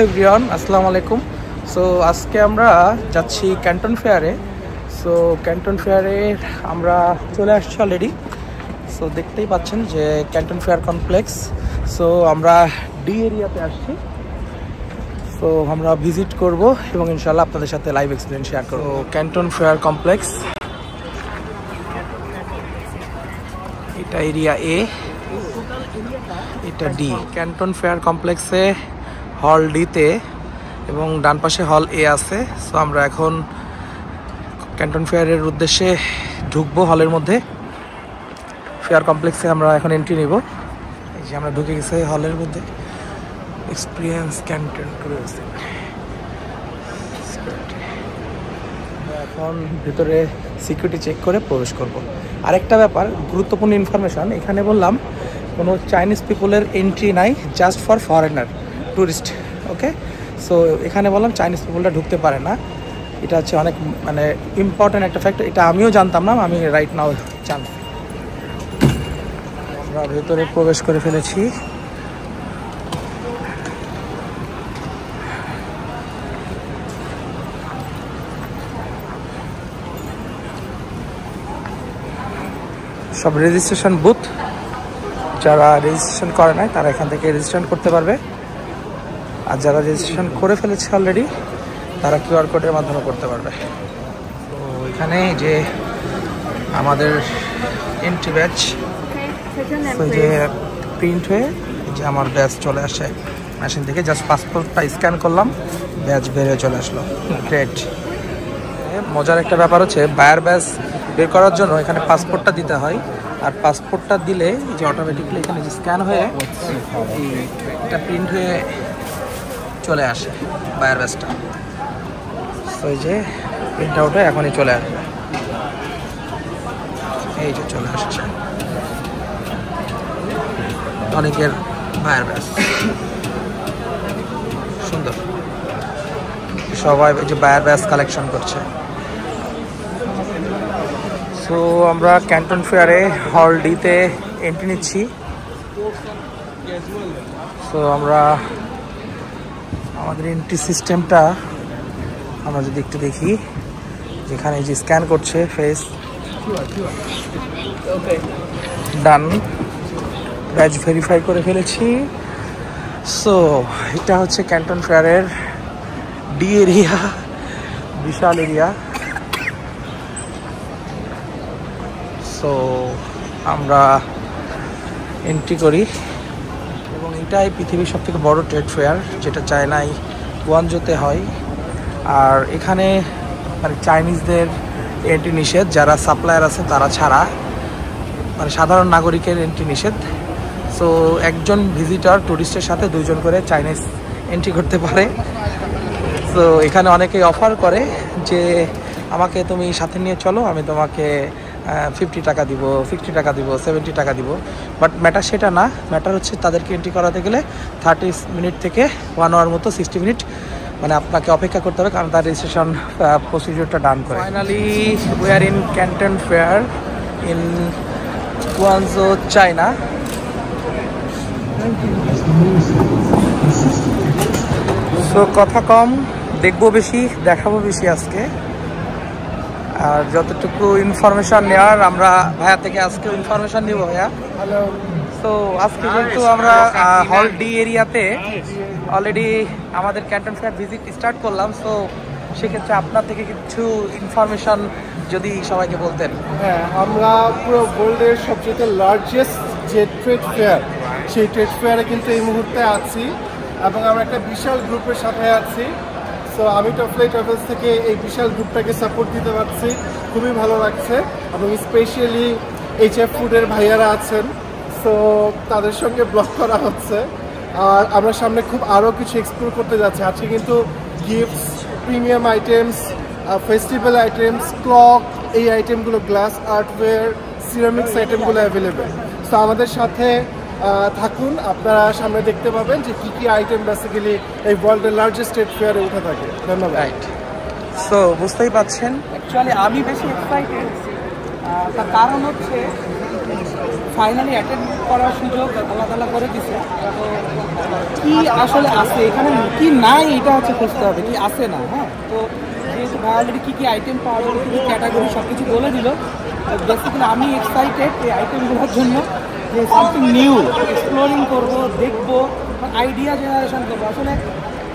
Everyone আসসালামু আলাইকুম। So আজকে আমরা যাচ্ছি ক্যান্টন ফেয়ারে। সো ক্যান্টন ফেয়ারে আমরা চলে আসছি অলরেডি। সো দেখতেই পাচ্ছেন যে ক্যান্টন ফেয়ার কমপ্লেক্স। সো আমরা ডি এরিয়াতে আসছি। সো আমরা ভিজিট করব এবং ইনশাআল্লাহ আপনাদের সাথে লাইভ এক্সপিরিয়েন্স শেয়ার করব। ক্যান্টন ফেয়ার কমপ্লেক্স, এটা এরিয়া এ, এটা ডি। ক্যান্টন ফেয়ার কমপ্লেক্সে হল ডিতে এবং ডান পাশে হল এ আছে। সো আমরা এখন ক্যান্টন ফেয়ারের উদ্দেশ্যে ঢুকবো হলের মধ্যে। ফেয়ার কমপ্লেক্সে আমরা এখন এন্ট্রি নিব। এই যে আমরা ঢুকে গেছি হলের মধ্যে। Experience Canton cruising. এখন ভিতরে সিকিউরিটি চেক করে প্রবেশ করব। আরেকটা ব্যাপার, গুরুত্বপূর্ণ ইনফরমেশন, এখানে বললাম কোনো চাইনিজ পিপলের এন্ট্রি নাই, just for foreigner tourist. Okay, so এখানে বললাম চাইনিজ পিপলটা ঢুকতে পারে না। এটা হচ্ছে অনেক ইম্পর্ট্যান্ট একটা ফ্যাক্ট। এটা আমিও জানতাম না, আমি রাইট নাও জানতাম। আমরা ভেতরে প্রবেশ করে ফেলেছি। সব রেজিস্ট্রেশন বুথ, যারা রেজিস্ট্রেশন করে নাই তারা এখান থেকে রেজিস্ট্রেশন করতে পারবে, আর যারা রেজিস্ট্রেশন করে ফেলেছে অলরেডি তারা কিউআর কোডের মাধ্যমে করতে পারবে। তো এখানে যে আমাদের এন্ট্রি ব্যাচ, তো যে প্রিন্ট হয়ে যে আমার ব্যাচ চলে আসে মেশিন থেকে, জাস্ট পাসপোর্টটা স্ক্যান করলাম, ব্যাচ বেরিয়ে চলে আসলো। গ্রেট। মজার একটা ব্যাপার হচ্ছে বায়ার ব্যাচ বের করার জন্য এখানে পাসপোর্টটা দিতে হয়, আর পাসপোর্টটা দিলে যে অটোমেটিকলি এখানে যে স্ক্যান হয়ে এটা প্রিন্ট হয়ে চলে আসে বায়ার ব্যাচটা। তো এই যে প্রিন্ট আউটে এখনই চলে আসবে, এই যে চলে আসছে অনেকের বায়ার ব্যাচ। সুন্দর, সবাই এই যে বায়ার ব্যাচ কালেকশন করছে। সো আমরা ক্যান্টন ফেয়ারে হল ডিতে এন্ট্রি নিচ্ছি। সো আমরা আমাদের এন্ট্রি সিস্টেমটা আমরা যদি একটু দেখি, যেখানে যে স্ক্যান করছে ফেস, ডান, ব্যাচ ভেরিফাই করে ফেলেছি। সো এটা হচ্ছে ক্যান্টন ফেয়ারের ডি এরিয়া, বিশাল এরিয়া। সো আমরা এন্ট্রি করি এবং এটাই পৃথিবীর সবথেকে বড় ট্রেড ফেয়ার, যেটা চায়নায় গুয়াংজোতে হয়। আর এখানে চাইনিজদের এন্ট্রি নিষেধ, যারা সাপ্লায়ার আছে তারা ছাড়া, সাধারণ নাগরিকের এন্ট্রি নিষেধ। সো একজন ভিজিটর টুরিস্টের সাথে 2 জন করে চাইনিজ এন্ট্রি করতে পারে। সো এখানে অনেকেই অফার করে যে আমাকে তুমি সাথে নিয়ে চলো, আমি তোমাকে 50 টাকা দিব, 60 টাকা দিব, 70 টাকা দিব। বাট ম্যাটার সেটা না, ম্যাটার হচ্ছে তাদেরকে এন্ট্রি করাতে গেলে 30 মিনিট থেকে 1 আওয়ার মতো, 60 মিনিট আপনাকে অপেক্ষা করতে হবে, কারণ তার রেজিস্ট্রেশন প্রসিডিওরটা ডান করে। Finally we are in Canton fair in Guangzhou, China. So কথা কম, দেখবো বেশি, দেখাবো বেশি আজকে। আর যতটুকু ইনফরমেশন নেওয়ার, আমরা ভাইয়া থেকে আজকে ইনফরমেশন নিব। ভাইয়া হ্যালো। তো আজকে যেহেতু আমরা হল ডি এরিয়াতে অলরেডি আমাদের ক্যান্টন ফেয়ার ভিজিট স্টার্ট করলাম, সো সেক্ষেত্রে আপনার থেকে কিছু ইনফরমেশন যদি সবাইকে বলতেন। হ্যাঁ, আমরা পুরো ওয়ার্ল্ডের সবচেয়ে লার্জেস্ট যে ট্রেড ফেয়ার, সেই ট্রেড ফেয়ারে কিন্তু এই মুহূর্তে আছি এবং আমরা একটা বিশাল গ্রুপের সাথে আছি। সো আমি টপফ্লাই ট্রাভেলস থেকে এই বিশাল গ্রুপটাকে সাপোর্ট দিতে পারছি, খুবই ভালো লাগছে। এবং স্পেশালি HF ফুডের ভাইয়ারা আছেন, সো তাদের সঙ্গে ব্লগ করা হচ্ছে। আর আমরা সামনে খুব আরও কিছু এক্সপ্লোর করতে যাচ্ছি। আজকে কিন্তু gifts, premium items, festival items, clock, এই আইটেমগুলো, গ্লাস আর্টওয়্যার, সিরামিক্স আইটেমগুলো অ্যাভেলেবেল। সো আমাদের সাথে থাকুন, আপনারা সামনে দেখতে পাবেন যে কী কী আইটেম বেসিক্যালি এই ওয়ার্ল্ডের লার্জেস্ট ট্রেড ফেয়ারে উঠে থাকে। ধন্যবাদ। রাইট। সো বুঝতেই পাচ্ছেন, অ্যাকচুয়ালি আমি বেশি এক্সাইটেড, তার কারণ হচ্ছে ফাইনালি অ্যাটেন্ড করার সুযোগ আল্লাহ তাআলা করে দিছে। তো কি আসলে আছে এখানে, কি নাই এটা হচ্ছে খুঁজতে হবে, কি আছে না। হ্যাঁ, তো যেহেতু ভাই অলরেডি কী কী আইটেম পাওয়া যাবে, কী কী ক্যাটাগরি সব কিছু বলে দিল, বেসিক্যালি আমি এক্সাইটেড এই আইটেমগুলোর জন্য, যে সামথিং নিউ এক্সপ্লোরিং করবো, দেখবো, আইডিয়া জেনারেশন করবো। আসলে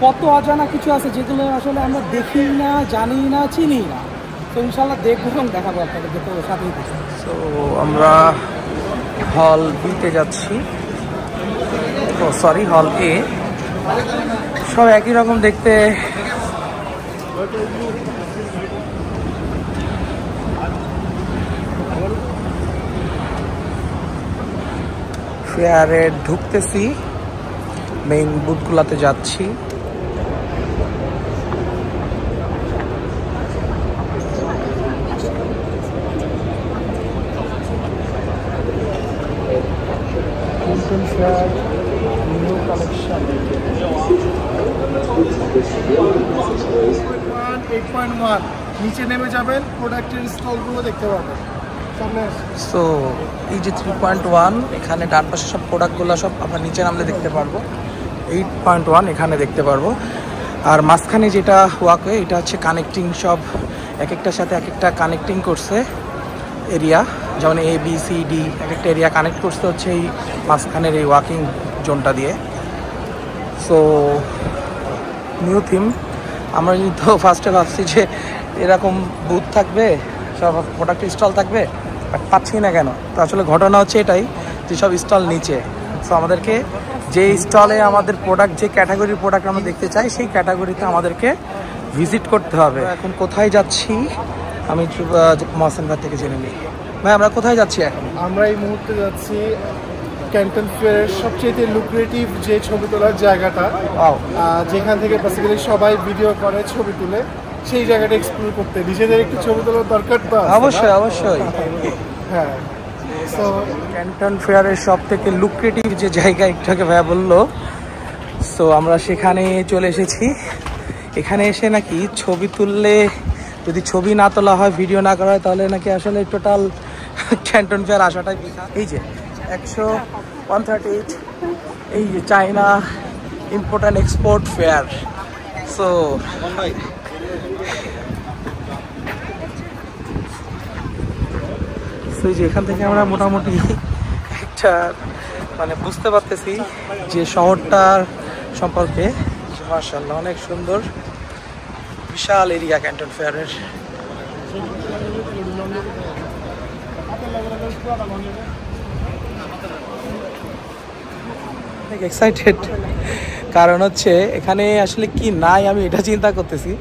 কত অজানা কিছু আছে যেগুলো আসলে আমরা দেখি না, জানি না, চিনি না। তো ইনশাল্লাহ দেখবো এবং দেখাবো আপনাদেরকে, তো সাথেই থাকবো। তো আমরা হল বিতে যাচ্ছি, ও সরি হল এ। সব একই রকম দেখতে। ফেয়ারে ঢুকতেছি, মেইন বুথগুলাতে যাচ্ছি। নিউ কালেকশন 8.1 নিচে নেমে যাবেন, প্রোডাক্টের স্টলগুলো দেখতে পাবেন সামনে। সো এই যে 3.1, এখানে ডান পাশে সব প্রোডাক্টগুলো সব আমরা নিচে নামলে দেখতে পারবো। 8.1 এখানে দেখতে পারবো। আর মাঝখানে যেটা ওয়াকওয়ে, এটা হচ্ছে কানেক্টিং, সব এক একটার সাথে এক একটা কানেক্টিং করছে এরিয়া, যেমন এ বি সি ডি এক একটা এরিয়া কানেক্ট করতে হচ্ছে এই মাঝখানের এই ওয়াকিং জোনটা দিয়ে। So new theme. আমরা তো ফার্স্টে ভাবছি যে এরকম বুথ থাকবে, সব প্রোডাক্ট স্টল থাকবে, বাট পাচ্ছি না কেন। তো আসলে ঘটনা হচ্ছে এটাই যে সব স্টল নিচে। সো আমাদেরকে যে স্টলে আমাদের প্রোডাক্ট, যে ক্যাটাগরির প্রোডাক্ট আমরা দেখতে চাই, সেই ক্যাটাগরিতে আমাদেরকে ভিজিট করতে হবে। এখন কোথায় যাচ্ছি আমি মহসেন ভাই থেকে জেনে নিই। ভাই আমরা কোথায় যাচ্ছি এখন? আমরা এই মুহূর্তে যাচ্ছি ক্যান্টন ফেয়ারের সবচেয়ে লুক্রেটিভ যে ছবি তোলার জায়গাটা, যেখান থেকে বেসিক্যালি সবাই ভিডিও করে, ছবি তুলে, সেই জায়গাটা এক্সপ্লোর করতে। নিজেদের একটু ছবি তোলার দরকার তো অবশ্যই অবশ্যই। হ্যাঁ, সো ক্যান্টন ফেয়ারের সব থেকে লুক্রেটিভ যে জায়গা একটু আগে ভাইয়া বললো, সো আমরা সেখানে চলে এসেছি। এখানে এসে নাকি ছবি তুললে, যদি ছবি না তোলা হয়, ভিডিও না করা হয়, তাহলে নাকি আসলে টোটাল ক্যান্টন ফেয়ার আসাটাই বিঘা। এই যে 138, এই যে China import and export fair. So যে এখান থেকে আমরা মোটামুটি একটা মানে বুঝতে পারতেছি যে শহরটার সম্পর্কে। মাশাআল্লাহ, অনেক সুন্দর, বিশাল এরিয়া ক্যান্টন ফেয়ারের। অনেক এক্সাইটেড, কারণ হচ্ছে এখানে আসলে কি নাই আমি এটা চিন্তা করতেছি।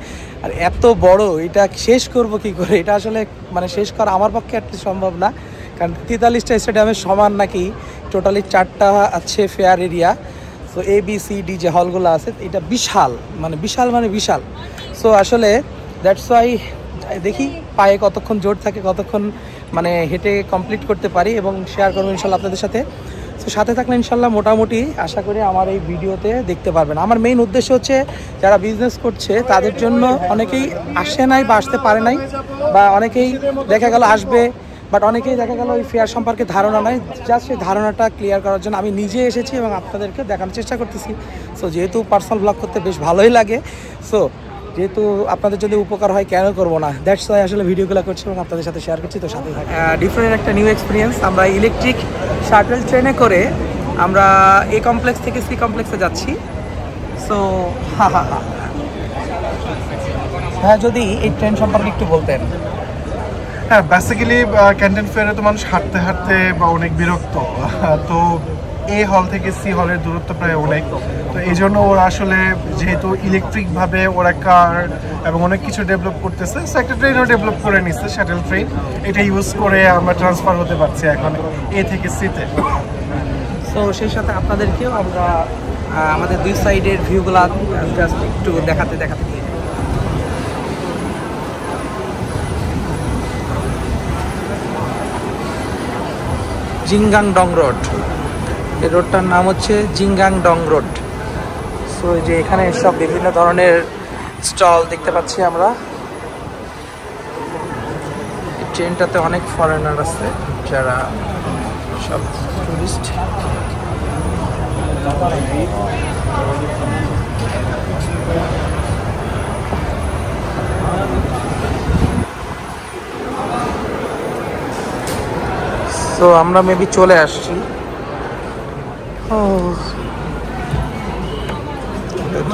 আর এত বড়, এটা শেষ করব কি করে? এটা আসলে মানে শেষ করা আমার পক্ষে অ্যাটলিস্ট সম্ভব না, কারণ 43টা স্টেডিয়ামের সমান নাকি টোটালি 4টা আছে fair area. So A B C D যে হলগুলো আছে, এটা বিশাল, মানে বিশাল মানে বিশাল। সো আসলে দ্যাটস ওয়াই দেখি পায়ে কতক্ষণ জোর থাকে, কতক্ষণ মানে হেঁটে কমপ্লিট করতে পারি, এবং শেয়ার করবো ইনশাল্লাহ আপনাদের সাথে। তো সাথে থাকলে ইনশাল্লাহ মোটামুটি আশা করি আমার এই ভিডিওতে দেখতে পারবেন। আমার মেইন উদ্দেশ্য হচ্ছে যারা বিজনেস করছে তাদের জন্য, অনেকেই আসে নাই বা আসতে পারে নাই, বা অনেকেই দেখা গেল আসবে, বাট অনেকেই দেখা গেল এই ফেয়ার সম্পর্কে ধারণা নাই। জাস্ট সেই ধারণাটা ক্লিয়ার করার জন্য আমি নিজে এসেছি এবং আপনাদেরকে দেখানোর চেষ্টা করতেছি। সো যেহেতু পার্সোনাল ব্লগ করতে বেশ ভালোই লাগে, সো যেহেতু আপনাদের যদি উপকার হয় কেন করবো না, দ্যাটস ওয়াই আসলে ভিডিওগুলো করছি এবং আপনাদের সাথে শেয়ার করছি। তো সাথে ডিফারেন্ট একটা নিউ এক্সপিরিয়েন্স। আমরা ইলেকট্রিক শাটল ট্রেনে করে আমরা এ কমপ্লেক্স থেকে সি কমপ্লেক্সে যাচ্ছি। সো হ্যাঁ, যদি এই ট্রেন সম্পর্কে একটু বলতেন। হ্যাঁ, বেসিক্যালি ক্যান্টন ফেয়ারে তো মানুষ হাঁটতে হাঁটতে বা অনেক বিরক্ত, তো এ হল থেকে সি হলের দূরত্ব প্রায় অনেক। তো এই জন্য ওরা আসলে যেহেতু ইলেকট্রিকভাবে ওরা কার এবং অনেক কিছু ডেভেলপ করতেছে, সো একটা ট্রেনও ডেভেলপ করে নিচ্ছে, শাটল ট্রেন। এটা ইউজ করে আমরা ট্রান্সফার হতে পারছি এখন এ থেকে সিতে। সো সেই সাথে আপনাদেরকেও আমরা আমাদের দুই সাইডের ভিউগুলা জাস্ট একটু দেখাতে দেখাতে গিয়ে জিংগাং ডং রোড, এই রোডটার নাম হচ্ছে জিংগাং ডং রোড। সো যে এখানে সব বিভিন্ন ধরনের স্টল দেখতে পাচ্ছি আমরা। ট্রেনটাতে অনেক ফরেনার আছে যারা সব টুরিস্ট। তো আমরা মেবি চলে আসছি।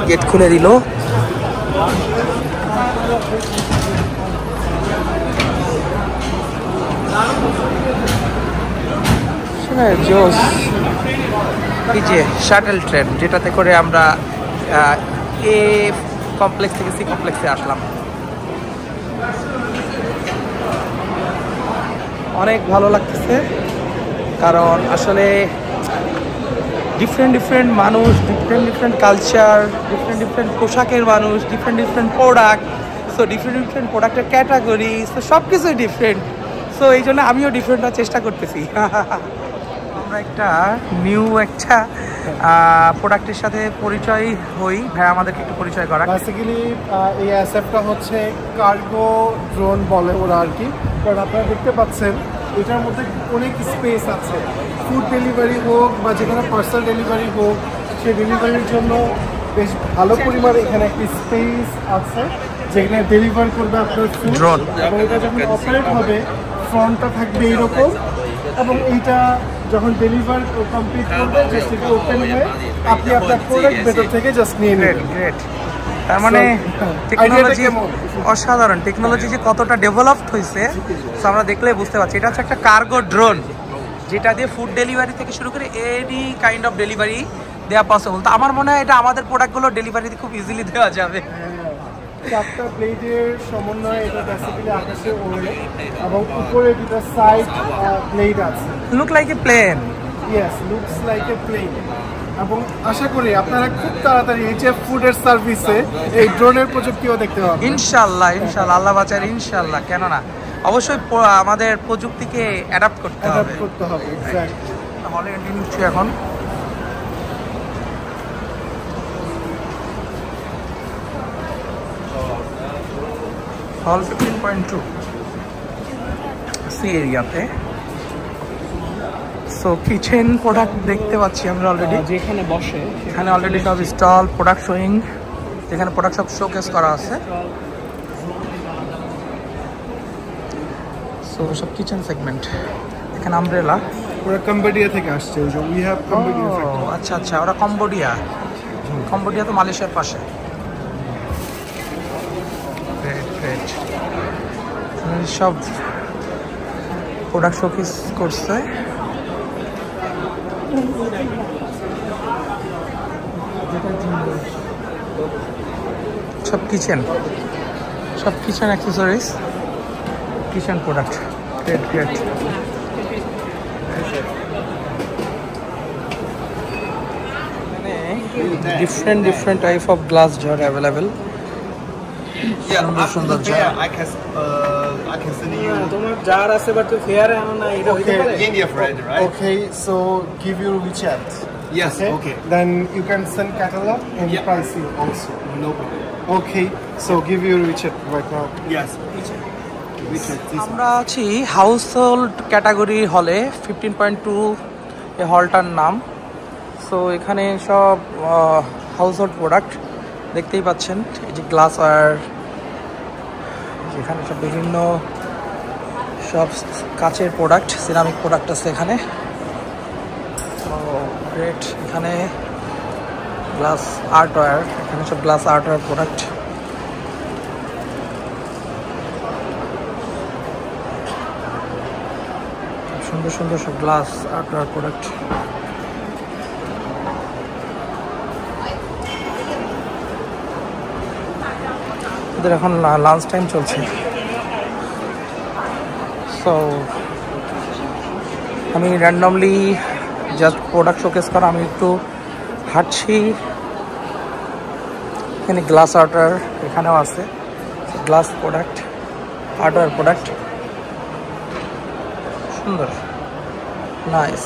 গেট খুলে দিল। জোস, এই যে শাটল ট্রেন যেটাতে করে আমরা এ কমপ্লেক্স থেকে সি কমপ্লেক্সে আসলাম। অনেক ভালো লাগতেছে, কারণ আসলে ডিফারেন্ট মানুষ, ডিফারেন্ট কালচার, ডিফারেন্ট পোশাকের মানুষ, ডিফারেন্ট প্রোডাক্ট। সো ডিফারেন্ট প্রোডাক্টের ক্যাটাগরি, সো সব কিছুই ডিফারেন্ট। সো এই জন্য আমিও ডিফারেন্ট হওয়ার চেষ্টা করতেছি। আমরা একটা নিউ একটা প্রোডাক্টের সাথে পরিচয় হই। ভাই আমাদেরকে একটু পরিচয় করা। বেসিক্যালি এই অ্যাসেটটা হচ্ছে কার্গো ড্রোন বলে ওরা আর কি। কারণ আপনারা দেখতে পাচ্ছেন এটার মধ্যে অনেক স্পেস আছে। ফুড ডেলিভারি হোক বা যে কোনো পার্সেল ডেলিভারি হোক, সেই ডেলিভারির জন্য বেশ ভালো পরিমাণে এখানে একটি স্পেস আছে যেখানে ডেলিভার করবে আপনার ফুড। এবং এটা যখন অপারেট হবে ফ্রন্টটা থাকবে এইরকম, এবং এইটা যখন ডেলিভার কমপ্লিট করবে জাস্ট এটা ওপেন হয়ে আপনি আপনার প্রোডাক্ট ভেতর থেকে জাস্ট নিয়ে নেবেন। গ্রেট। তার মানে টেকনোলজি অসাধারণ, টেকনোলজি যে কতটা ডেভেলপড হয়েছে আমরা দেখলেই বুঝতে পারছি। এটা হচ্ছে একটা কার্গো ড্রোন, যেটা দিয়ে ফুড ডেলিভারি থেকে শুরু করে এনি কাইন্ড অফ ডেলিভারি দেওয়া পসিবল। তো আমার মনে হয় এটা আমাদের প্রোডাক্টগুলো ডেলিভারি খুব ইজিলি দেওয়া যাবে। চারটা ব্লেডের সমন্বয়ে এটা বেসিক্যালি আকাশে ওড়ে, এবং উপরে দুটো সাইড ব্লেড আছে। Look like a plane. Yes, looks like a plane. এবং আশা করি আপনারা খুব তাড়াতাড়ি এই যে ফুডের সার্ভিসে এই ড্রোনের প্রযুক্তিও দেখতে পাবেন। ইনশাআল্লাহ, আল্লাহ বাঁচার, ইনশাআল্লাহ। কেন না, অবশ্যই আমাদের প্রযুক্তিকে অ্যাডাপ্ট করতে হবে। হলে এন্ট্রি নিচ্ছি এখন। হল 15.2 সি এরিয়াতে। সো কিচেন প্রোডাক্ট দেখতে পাচ্ছি আমরা অলরেডি, যেখানে বসে এখানে অলরেডি সব স্টল, প্রোডাক্ট শোয়িং, যেখানে প্রোডাক্ট সব শোকেস করা আছে। সো সব কিচেন সেগমেন্ট। এখানে আমব্রেলা, ওরা কম্বোডিয়া থেকে আসছে। ওই যে উই হ্যাভ কম্বোডিয়া। আচ্ছা, ওরা কম্বোডিয়া তো মালয়েশিয়ার পাশে। গ্রেট। সব প্রোডাক্ট শোকেস করছে। সব kitchen accessories, kitchen product. Great. different type of glass jar available. সুন্দর jar. I can send you. তোমার জার আছে বাট ফেয়ারে আনো না, এটা হইতে পারে। India friend, right? Okay, so give your WeChat. Yes. Okay. Then you can send catalog and pricing also. No problem. Okay, so give your WeChat right now. Yes. WeChat. আমরা আছি house hold category হলে, 15.2 এই হলটার নাম। So এখানে সব household product দেখতেই পাচ্ছেন। এই যে গ্লাসওয়্যার, এখানে সব বিভিন্ন সব কাচের প্রোডাক্ট, সিরামিক প্রোডাক্ট আছে এখানে। গ্রেট। এখানে গ্লাস আর্টওয়্যার, এখানে সব গ্লাস আর্টওয়্যার প্রোডাক্ট। সুন্দর সব গ্লাস আর্টওয়্যার প্রোডাক্ট। ওদের এখন লাঞ্চ টাইম চলছে। সো আমি র্যান্ডমলি জাস্ট প্রোডাক্ট শোকেস করা, আমি একটু হাঁটছি। এখানে গ্লাস আর্টওয়্যার এখানেও আছে, গ্লাস প্রোডাক্ট, আর্টওয়্যার প্রোডাক্ট। সুন্দর, নাইস।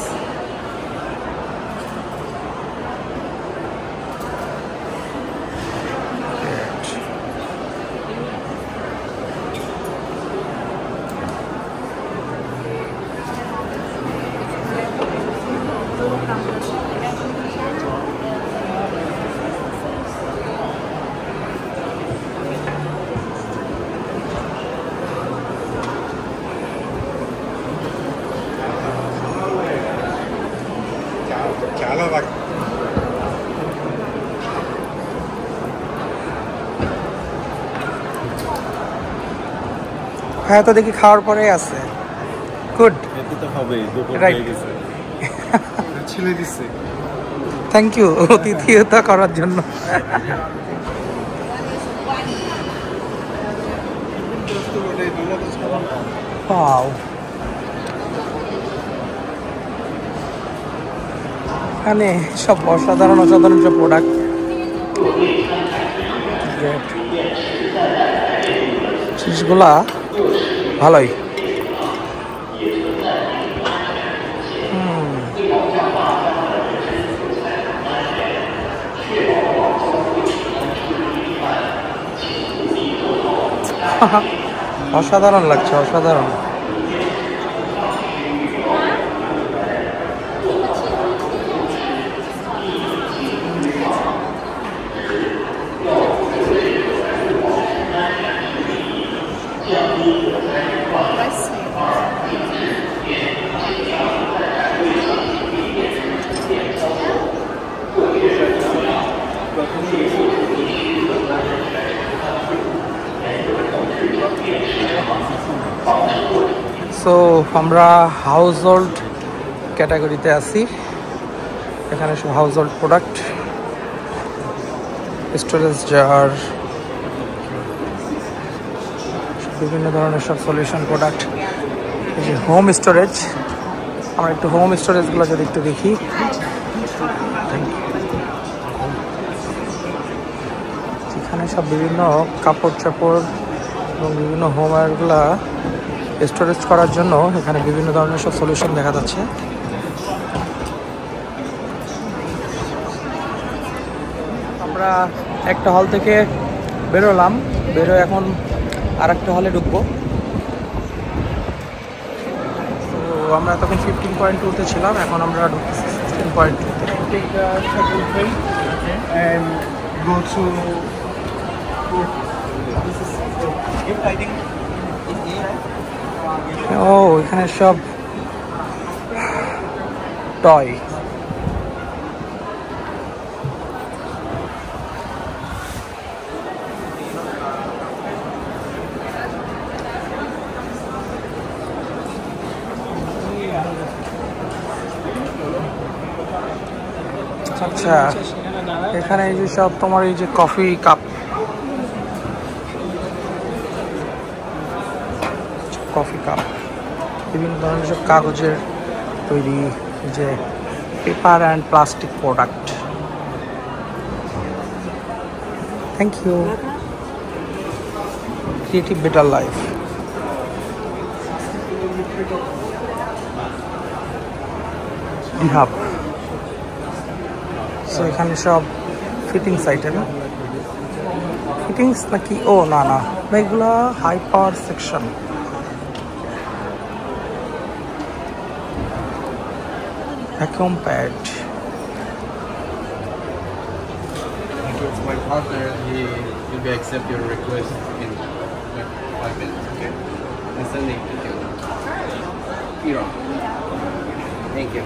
হ্যাঁ তো দেখি খাওয়ার পরেই আছে গুড এতে তো হবে দুপুর Right. হয়ে গেছে ছেলে দিচ্ছে। থ্যাংক ইউ অতিথিয়তা করার জন্য Wow. এখানে সব অসাধারণ অসাধারণ সব প্রোডাক্ট জিনিসগুলা ভালোই অসাধারণ লাগছে অসাধারণ সো আমরা হাউস হোল্ড ক্যাটাগরিতে আছি এখানে সব household product storage jar বিভিন্ন ধরনের সব সলিউশন প্রোডাক্ট এই যে হোম স্টোরেজ আমরা একটু হোম স্টোরেজগুলো যদি একটু দেখি এখানে সব বিভিন্ন কাপড় চাপড় এবং বিভিন্ন হোমওয়্যারগুলা স্টোরেজ করার জন্য এখানে বিভিন্ন ধরনের সব সলিউশন দেখা যাচ্ছে আমরা একটা হল থেকে বেরোলাম বেরোয় এখন আর একটা হলে ঢুকবো তো আমরা তখন 15.2-তে ছিলাম এখন আমরা ঢুকতেছি 16.2-তে Take the shuttle train and go to. ও এখানে সব টয় আচ্ছা এখানে এই যে সব তোমার এই যে কফি কাপ কফি কাপ বিভিন্ন ধরনের সব কাগজের তৈরি যে paper and plastic product thank you creative better life hub so এখানে সব ফিটিংস আইটেম ফিটিংস নাকি ও না না এগুলো high power suction vacuum pad It's my partner, he will be accept your request in like 5 minutes, okay? I'm sending to you. Here. Thank you.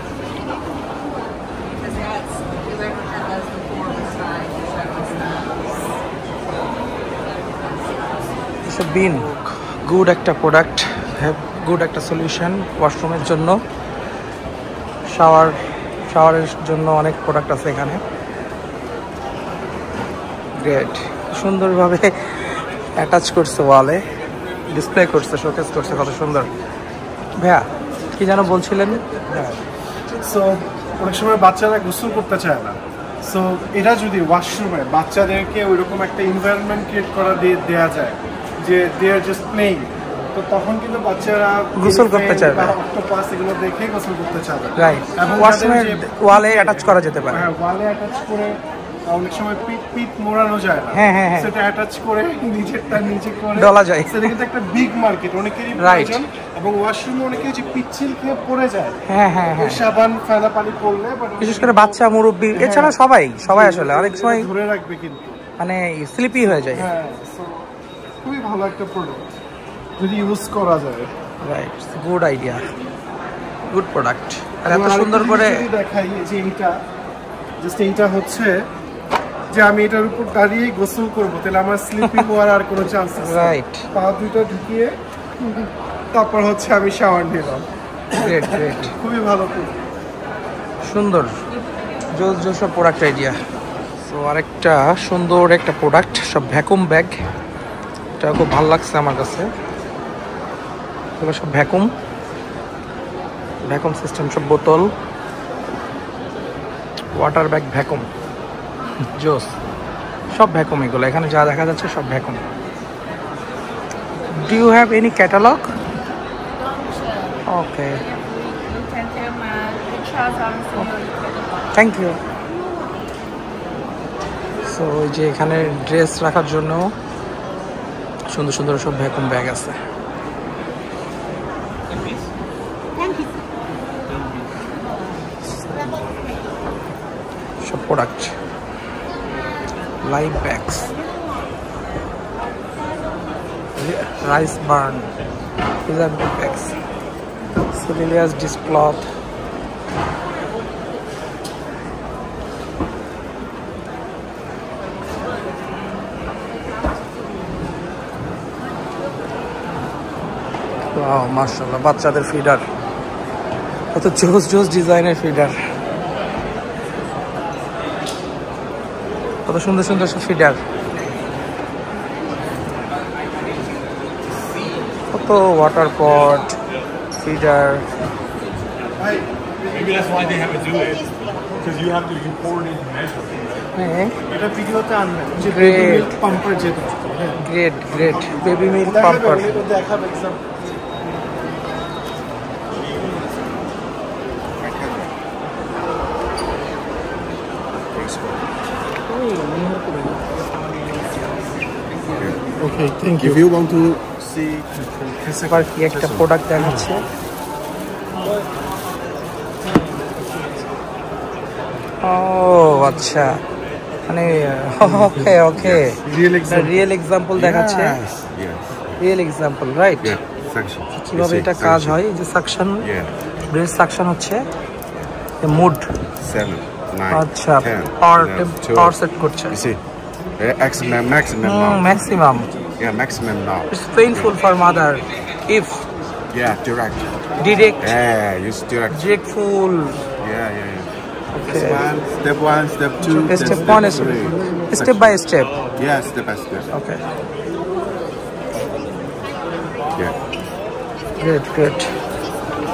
it's a bin good একটা product good একটা solution ওয়াশরুমের জন্য শাওয়ারের জন্য অনেক product আছে এখানে great সুন্দরভাবে attach করছে ওয়ালে ডিসপ্লে করছে শোকেস করছে কত সুন্দর ভাইয়া কি যেন বলছিলেন সো অনেক সময় বাচ্চারা গোসল করতে চায় না সো এটা যদি ওয়াশরুমে বাচ্চাদেরকে ওইরকম একটা এনভায়রনমেন্ট ক্রিয়েট করা দেওয়া যায় যে দে আর জাস্ট প্লেইং তো তখন কিন্তু বাচ্চারা গোসল করতে চাইবে অক্টোপাস এগুলো দেখে গোসল করতে চাইবে রাইট ওয়াশরুমের ওয়ালে অ্যাটাচ করা যেতে পারে হ্যাঁ ওয়ালে অ্যাটাচ করে অনেক সময় পিট মোড়ানো যায় না হ্যাঁ হ্যাঁ হ্যাঁ সেটা অ্যাটাচ করে নিজেরটা নিজে করে ডলা যায় সেটা কিন্তু একটা বিগ মার্কেট অনেকেরই প্রয়োজন এবং ওয়াশরুমে অনেকেই যে পিচ্ছিল খেয়ে পড়ে যায় হ্যাঁ হ্যাঁ হ্যাঁ সাবান ফেনা পানি পড়লে বিশেষ করে বাচ্চা মুরব্বি এছাড়া সবাই আসলে অনেক সময় ধরে রাখবে কিন্তু মানে স্লিপি হয়ে যায় হ্যাঁ সো খুবই ভালো একটা প্রোডাক্ট যদি ইউজ করা যায় right good idea good product আর এত সুন্দর করে দেখাই যে এইটা জাস্ট এইটা হচ্ছে যে আমি এটার উপর দাঁড়িয়ে গোসল করবো তাহলে আমার স্লিপি হওয়ার আর কোনো চান্স আছে রাইট পা দুইটা ঢুকিয়ে তারপর হচ্ছে আমি শাওয়ার নিলাম। গ্রেট গ্রেট, খুবই ভালো খুব। সুন্দর, জোস জোস সব প্রোডাক্ট আইডিয়া। সো আরেকটা সুন্দর একটা প্রোডাক্ট, সব ভ্যাকুম ব্যাগ। এটা খুব ভালো লাগছে আমার কাছে। এগুলো সব ভ্যাকুম ভ্যাকুম সিস্টেম, সব বোতল, ওয়াটার ব্যাগ ভ্যাকুম, জোস সব ভ্যাকুম। এগুলো এখানে যা দেখা যাচ্ছে সব vacuum. Do you have any catalogue? Okay, thank you. So ওই যে এখানে ড্রেস রাখার জন্য সুন্দর সুন্দর সব ভ্যাকুম ব্যাগ আছে। সব product, live bags, rice burn, preservative bags, সিলিলিয়াস ডিসক্লথ, ওয়াও মাশাআল্লাহ, বাচ্চাদের ফিডার, কত জোস জোস ডিজাইনের ফিডার, কত সুন্দর সুন্দর সব ফিডার, কত water pot feeder. Maybe that's why they have to do it. Because you have to coordinate and measure. হ্যাঁ, এটা ভিডিওতে আনবেন যে Great. বেবি মিল্ক পাম্পার যেটা। হ্যাঁ, great great, baby milk pumper. দেখাবে example. Okay, thank you. If you want to see, এবার কি একটা প্রোডাক্ট দেখাচ্ছে, ও আচ্ছা, মানে ওকে ওকে, রিয়েল এক্সাম্পল দেখাচ্ছে, yes, yes, real example, right? yeah, section. কিভাবে এটা কাজ হয়, এই যে সাকশন, Yeah, ব্রেস সাকশন হচ্ছে, মুড, 7, 9, আচ্ছা 10, পাওয়ার 11, পাওয়ার সেট করছে, You see, maximum now. Maximum. Yeah, maximum now. It's painful for mother if Yeah, direct. direct Yeah, use direct. full. Yeah, yeah, yeah. Okay. Step 1, step 2, then Step 1 is 3. step by step. Yeah, step by step. Okay. Yeah, Great, great.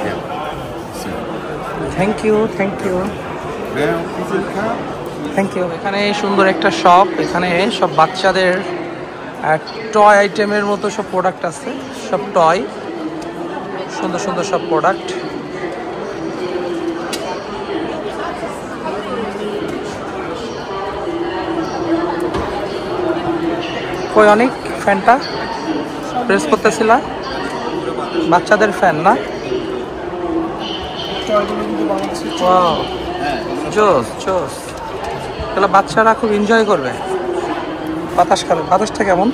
yeah. See. Thank you, thank you, Now, is it come? thank you. এখানে সুন্দর একটা shop, এখানে সব বাচ্চাদের toy আইটেমের মতো সব product আছে, সব টয়, সুন্দর সুন্দর সব প্রোডাক্ট। কই অনেক ফ্যানটা প্রেস করতেছিল, বাচ্চাদের ফ্যান না? ওয়াও, জোস জোস, তাহলে বাচ্চারা খুব এনজয় করবে। বাতাস খাবে, বাতাসটা কেমন?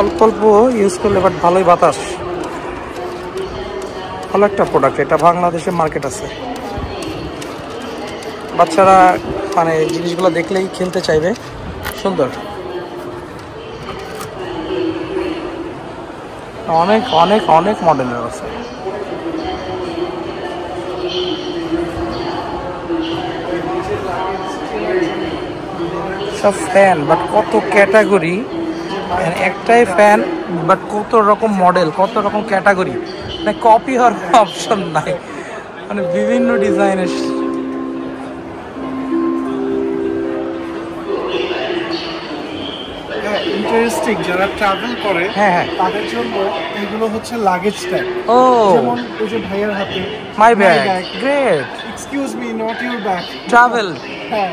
অল্প অল্প ইউজ করলে বাট ভালোই বাতাস। ভালো একটা প্রোডাক্ট, এটা বাংলাদেশে মার্কেট আছে। বাচ্চারা মানে জিনিসগুলো দেখলেই খেলতে চাইবে, সুন্দর। অনেক অনেক অনেক মডেলের আছে। সব ফ্যান, বাট কত ক্যাটাগরি, একটাই ফ্যান বাট কত রকম মডেল, কত রকম ক্যাটাগরি, মানে কপি হওয়ার অপশন নাই, মানে বিভিন্ন ডিজাইনের। ইন্টারেস্টিং, যারা ট্রাভেল করে হ্যাঁ হ্যাঁ, তাদের জন্য এগুলো হচ্ছে লাগেজ ট্যাগ। ও যেমন এই যে ভাইয়ের হাতে my bag, great, excuse me, not your bag. Travel, হ্যাঁ,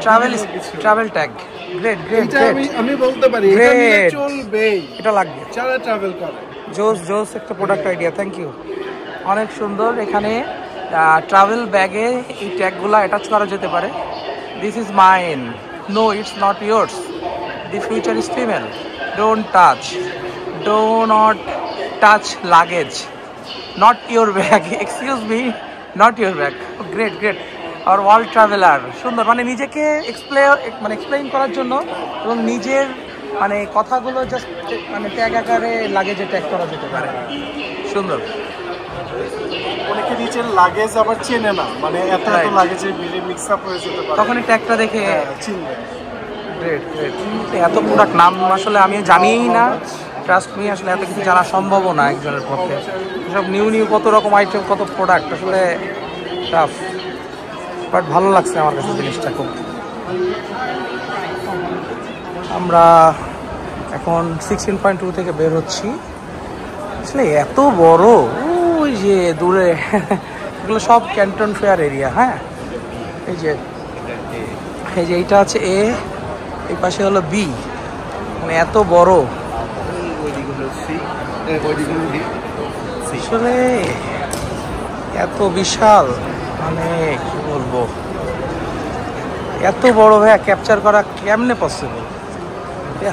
ট্রাভেল ট্যাগ, গ্রেট গ্রেট এটা গ্রেট, আমি বলতে পারি এটা নিয়ে Great. চলবেই এটা লাগবে। যারা ট্রাভেল করে। জোস জোস একটা প্রোডাক্ট আইডিয়া, থ্যাংক ইউ। অনেক সুন্দর। এখানে ট্রাভেল ব্যাগে এই ট্যাগগুলো অ্যাটাচ করা যেতে পারে। This is mine, no it's not yours, the future is female, don't touch, do not touch luggage, not your bag, excuse me, not your bag. Great great. আর world traveller, সুন্দর, মানে নিজেকে explain করার জন্য এবং নিজের মানে কথাগুলো জাস্ট মানে ট্যাগ আকারে লাগেজে ট্যাগ করা যেতে পারে। সুন্দর। অনেকে নিচের লাগেজ আবার চেনে না, মানে এত এত Right. লাগেজের ভিড়ে মিক্স আপ হয়ে যেতে পারে। তখন এই ট্যাগটা দেখে চিনবে। Great great. এত প্রোডাক্ট নাম আসলে আমি জানিই না, ট্রাস্ট মি, আসলে এত কিছু জানা সম্ভবও না একজনের পক্ষে। সব নিউ নিউ কত রকম আইটেম, কত প্রোডাক্ট, আসলে টাফ, বাট ভালো লাগছে আমার কাছে জিনিসটা খুব। আমরা এখন 16.2 থেকে বের হচ্ছি। আসলে এত বড়, ওই যে দূরে এগুলো সব ক্যান্টন ফেয়ার এরিয়া। হ্যাঁ, এই যে এইটা আছে এ, এই পাশে হলো বি, মানে এত বড় আসলে, এত বিশাল, মানে কি বলবো, এত বড় ভাইয়া ক্যাপচার করা কেমনে পসিবল?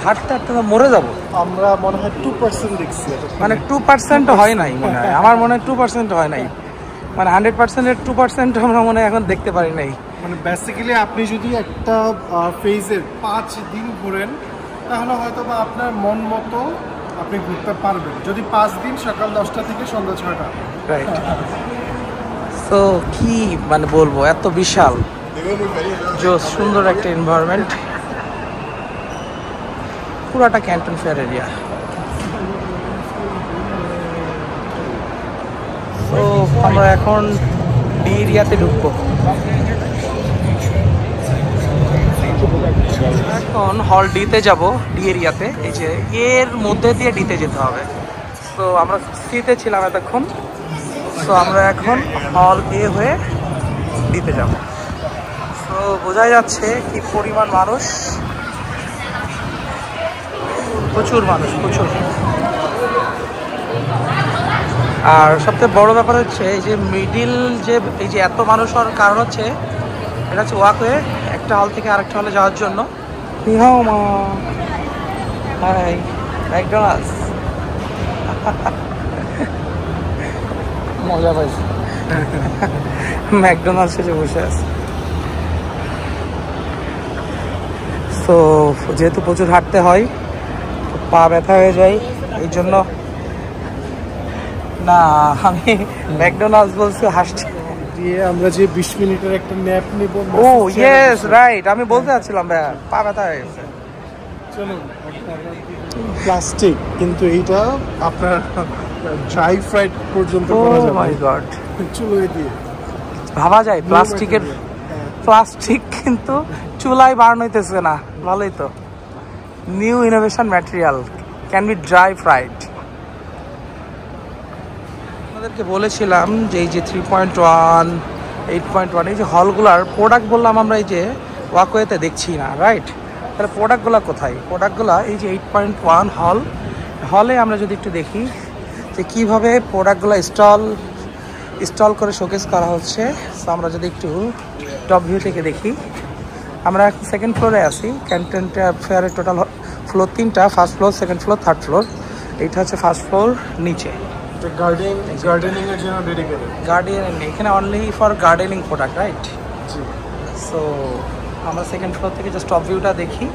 হাঁটতে হাঁটতে তো মরে যাবো। আমরা মনে হয় 2% দেখছি এটা। মানে 2% হয় নাই মনে হয়, আমার মনে হয় 2% হয় নাই, মানে 100%-এর 2% আমরা মনে হয় এখন দেখতে পারি নাই। মানে বেসিক্যালি আপনি যদি একটা ফেজের 5 দিন ঘুরেন তাহলে হয়তো বা আপনার মন মতো আপনি ঘুরতে পারবেন, যদি 5 দিন সকাল 10টা থেকে সন্ধ্যা 6টা। রাইট। সো কি মানে বলবো, এত বিশাল, জোস, সুন্দর একটা এনভায়রনমেন্ট, পুরাটা ক্যান্টন ফেয়ার এরিয়া। তো আমরা এখন ডি এরিয়াতে ঢুকবো। এখন হল ডিতে যাব, ডি এরিয়াতে। এই যে এর মধ্যে দিয়ে ডিতে যেতে হবে। তো আমরা সিতে ছিলাম এতক্ষণ, তো আমরা এখন হল এ হয়ে ডিতে যাব। তো বোঝাই যাচ্ছে কি পরিমাণ মানুষ, প্রচুর মানুষ, প্রচুর। আর সবথেকে বড় ব্যাপার হচ্ছে এই যে মিডিল, যে এই যে এত মানুষ হওয়ার কারণ হচ্ছে এটা হচ্ছে ওয়াকওয়ে, একটা হল থেকে আরেকটা হলে যাওয়ার জন্য। Hi, McDonald's. মজা পাইছি, ম্যাকডোনাল্ডস এসে বসে আছে। তো যেহেতু প্রচুর হাঁটতে হয়, পা ব্যথা হয়ে যায়, এই জন্য না আমি ম্যাকডোনাল্ডস বলছি, হাসছি। দিয়ে আমরা যে 20 মিনিটের একটা ন্যাপ নিব। ও ইয়েস, রাইট, আমি বলতে চাচ্ছিলাম ভাইয়া, পা ব্যথা হয়ে গেছে। চলুন। প্লাস্টিক, কিন্তু এইটা আপনার ড্রাই ফ্রাইড পর্যন্ত ও করা যাবে। মাই গড, চুলোয় দিয়ে ভাবা যায় প্লাস্টিকের, প্লাস্টিক কিন্তু চুলায় বার্ন হইতেছে না, ভালোই তো। New innovation material, can be dry fried. আপনাদেরকে বলেছিলাম যে এই যে 3.1, 8.1, এই যে হলগুলার প্রোডাক্ট বললাম আমরা এই যে ওয়াকওয়েতে দেখছি না, রাইট? তাহলে প্রোডাক্টগুলো কোথায়? প্রোডাক্টগুলো এই যে 8.1 হলে আমরা যদি একটু দেখি যে কীভাবে প্রোডাক্টগুলো স্টল করে শোকেস করা হচ্ছে। সো আমরা যদি একটু টপ ভিউ থেকে দেখি, আমরা সেকেন্ড ফ্লোরে আছি। ক্যান্টন ফেয়ারের টোটাল ফ্লোর 3টা, first floor, second floor, third floor. এইটা হচ্ছে ফার্স্ট ফ্লোর নিচে। গার্ডেনিং এর জন্য ডেডিকেটেড। গার্ডেনিং, এখানে only for gardening product, right? G. So আমরা সেকেন্ড ফ্লোর থেকে জাস্ট টপ ভিউটা দেখি,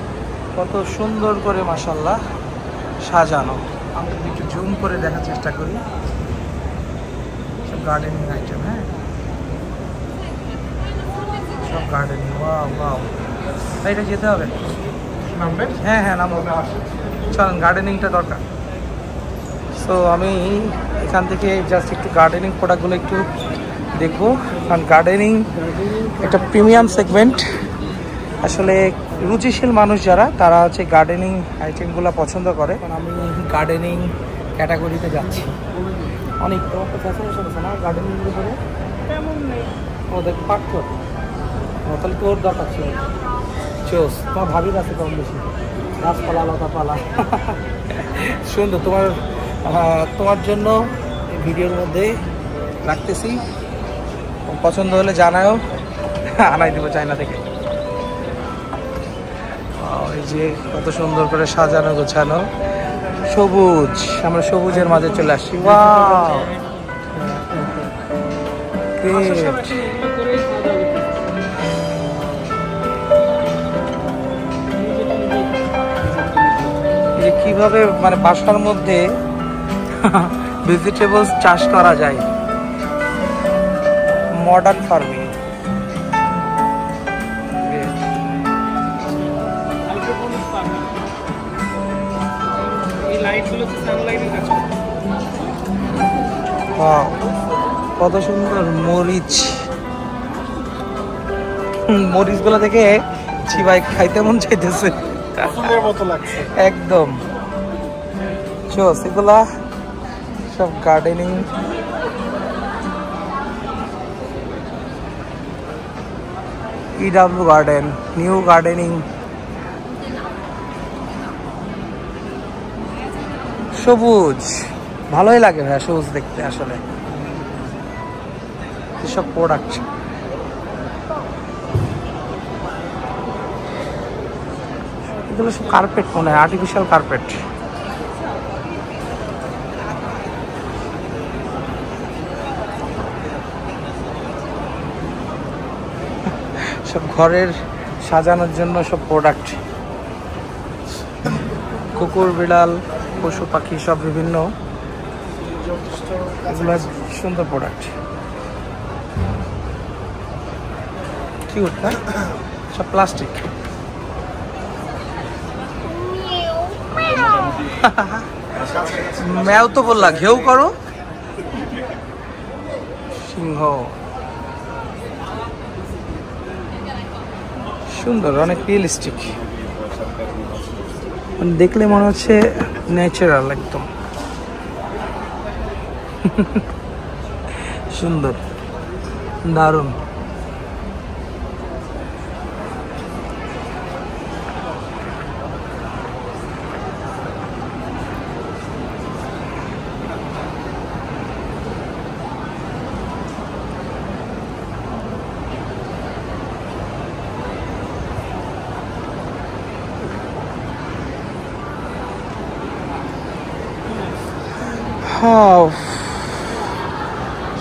কত সুন্দর করে মাশাআল্লাহ সাজানো। আমরা যদি একটু জুম করে দেখার চেষ্টা করি, সব গার্ডেনিং আইটেম। হ্যাঁ, সব গার্ডেনিং। ওয়াও ওয়াও, এটা যেতে হবে, নামবেন? হ্যাঁ হ্যাঁ নামবো, চলেন, গার্ডেনিংটা দরকার। সো আমি এখান থেকে জাস্ট একটু গার্ডেনিং প্রোডাক্টগুলো একটু দেখবো, কারণ গার্ডেনিং একটা প্রিমিয়াম সেগমেন্ট। আসলে রুচিশীল মানুষ যারা, তারা হচ্ছে গার্ডেনিং আইটেমগুলো পছন্দ করে। কারণ আমি গার্ডেনিং ক্যাটাগরিতে যাচ্ছি। অনেক তোমার তো ফ্যাসিনেশন আছে না গার্ডেনিংয়ের উপরে? তেমন নেই, ওদের পার্থক্য। তাহলে তোর দরকার ছিল, চোস তোমার ভাবির আছে কম বেশি, গাছপালা, লতাপালা। সুন্দর, তোমার জন্য ভিডিওর মধ্যে রাখতেছি, পছন্দ হলে জানাও, আনাই দেবো চায়না থেকে। এই যে কত সুন্দর করে সাজানো গোছানো, সবুজ, আমরা সবুজের মাঝে চলে আসছি। Wow, great. কিভাবে মানে বাসার মধ্যে ভেজিটেবলস চাষ করা যায়, মডার্ন ফার্মিং। এই লাইটগুলো তো সানলাইটের কাছে। ওয়াও, কত সুন্দর মরিচ। মরিচগুলো দেখে চিবাই খাইতে মন চাইতেছে, ফুলের মতো লাগছে। একদম চোস। এগুলা সব gardening, EW garden, new gardening. সবুজ ভালোই লাগে ভাইয়া, সবুজ দেখতে। আসলে এসব প্রোডাক্ট এগুলো সব কার্পেট মনে হয়, আর্টিফিশিয়াল কার্পেট। সব ঘরের সাজানোর জন্য সব প্রোডাক্ট, কুকুর বিড়াল পশু পাখি সব বিভিন্ন, এগুলো সুন্দর প্রোডাক্ট, কিউট না? সব প্লাস্টিক। ম্যাও তো বললা, ঘেউ করো। সিংহ সুন্দর, অনেক রিয়েলিস্টিক, দেখলে মনে হচ্ছে ন্যাচারাল একদম। সুন্দর, দারুণ।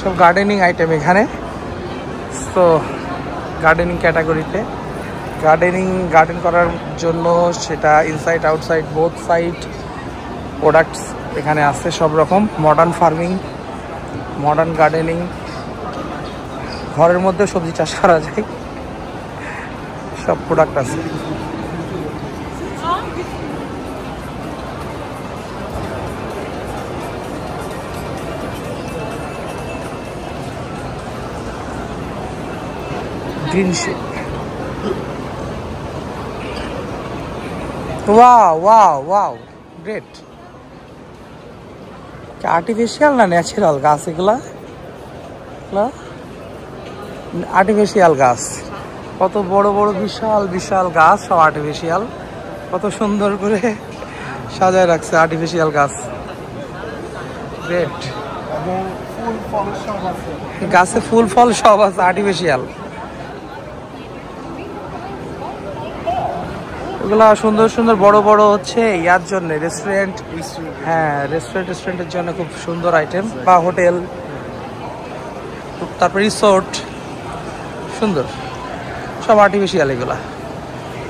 সব গার্ডেনিং আইটেম এখানে। তো গার্ডেনিং ক্যাটাগরিতে গার্ডেন করার জন্য সেটা inside outside both side products এখানে আছে সব রকম। মডার্ন ফার্মিং, মডার্ন গার্ডেনিং, ঘরের মধ্যে সবজি চাষ করা যায়, সব প্রোডাক্ট আছে। Green ship, wow wow wow, great. Artificial না ন্যাচারাল গাছ এগুলা? আর্টিফিশিয়াল গাছ, কত বড় বড় বিশাল বিশাল গাছ, সব আর্টিফিশিয়াল। কত সুন্দর করে সাজায় রাখছে আর্টিফিশিয়াল গাছ, গ্রেট। এবং ফুল ফল সব আছে। গাছে ফুল ফল সব আছে আর্টিফিশিয়াল। এগুলা সুন্দর সুন্দর বড় বড় হচ্ছে ইয়ার জন্য, রেস্টুরেন্ট, হ্যাঁ রেস্টুরেন্টের জন্য খুব সুন্দর আইটেম, বা হোটেল, তারপর রিসোর্ট, সুন্দর সব আর্টিফিশিয়াল। এগুলা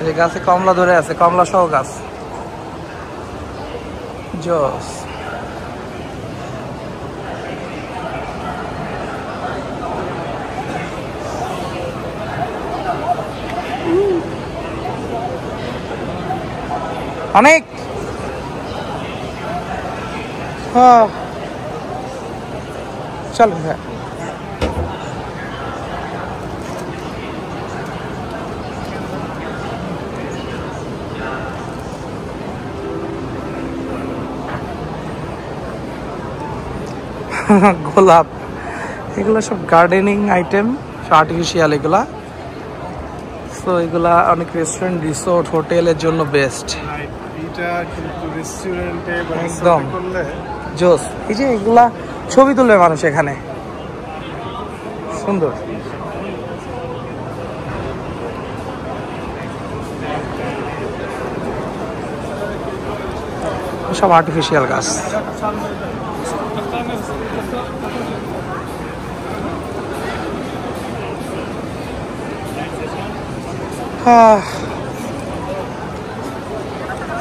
এই গাছে কমলা ধরে আছে, কমলা সহ গাছ, জস। অনেক চল হ্যাঁ। গোলাপ, এগুলো সব গার্ডেনিং আইটেম, সব আর্টিফিশিয়াল এগুলা। তো এগুলা অনেক রেস্টুরেন্ট, রিসোর্ট, হোটেলের জন্য বেস্ট এটা, কিন্তু রেস্টুরেন্টে একদম করলে জোস। এই যে এগুলা ছবি তুলবে মানুষ এখানে, সুন্দর। সব আর্টিফিশিয়াল গাছ।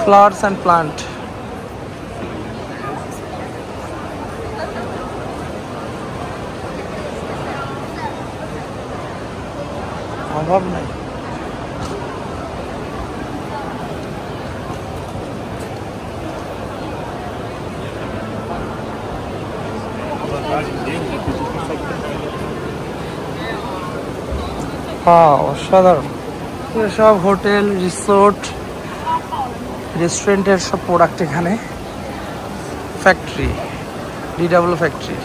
flowers and plant অভাব নাই। হ্যাঁ, অসাধারণ। সব হোটেল, রিসোর্ট, রেস্টুরেন্টের সব প্রোডাক্ট এখানে। Factory, DW factory.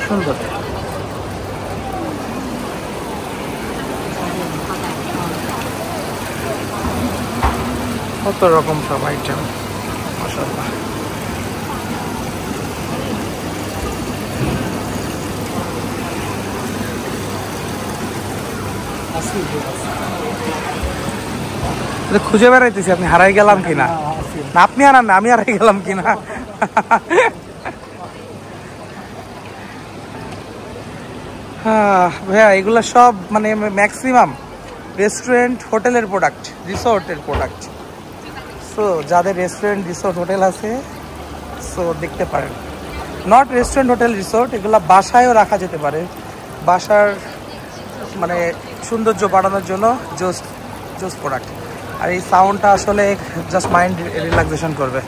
সুন্দর। কত রকম সব আইটেম, মাশাআল্লাহ। খুঁজে বেড়াইতেছি আপনি হারাই গেলাম কিনা। না আপনি হারান না, আমি হারাই গেলাম কিনা। হ্যাঁ ভাইয়া, এগুলো সব মানে ম্যাক্সিমাম রেস্টুরেন্ট, হোটেলের প্রোডাক্ট, রিসোর্টের প্রোডাক্ট। সো যাদের রেস্টুরেন্ট, রিসোর্ট, হোটেল আছে, সো দেখতে পারেন। নট রেস্টুরেন্ট, হোটেল, রিসোর্ট, এগুলো বাসায়ও রাখা যেতে পারে। বাসার মানে সৌন্দর্য বাড়ানোর জন্য জোস প্রোডাক্ট। আর এই সাউন্ডটা আসলে জাস্ট মাইন্ড রিল্যাক্সেশন করবে।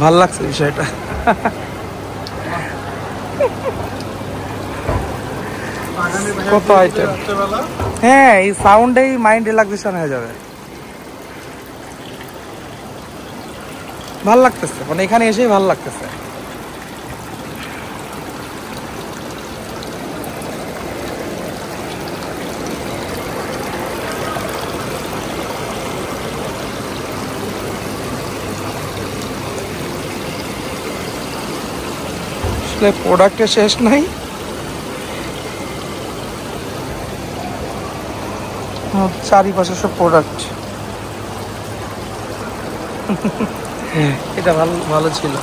ভাল লাগছে বিষয়টা। কত আইটেম। হ্যাঁ, এই সাউন্ডেই মাইন্ড রিল্যাক্সেশন হয়ে যাবে। ভাল লাগতেছে, মানে এখানে এসেই ভাল লাগতেছে। আসলে প্রোডাক্টের শেষ নাই। চারিপাশে সব প্রোডাক্ট। এটা ভালো ছিল,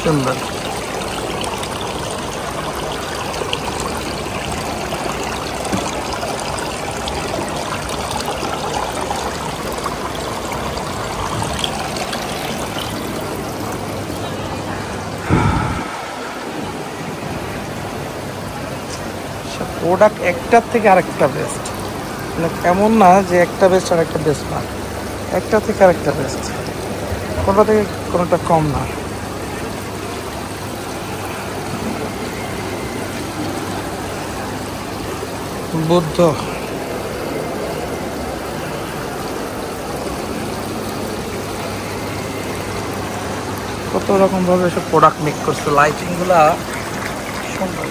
সুন্দর। প্রোডাক্ট একটার থেকে আরেকটা বেস্ট। মানে এমন না যে একটা বেস্ট আর একটা বেস্ট না, একটা থেকে আরেকটা বেস্ট, কোনটা থেকে কোনোটা কম না। বুদ্ধ, কত রকম ভাবে সব প্রোডাক্ট মিক্স করছে। লাইটিং গুলা সুন্দর।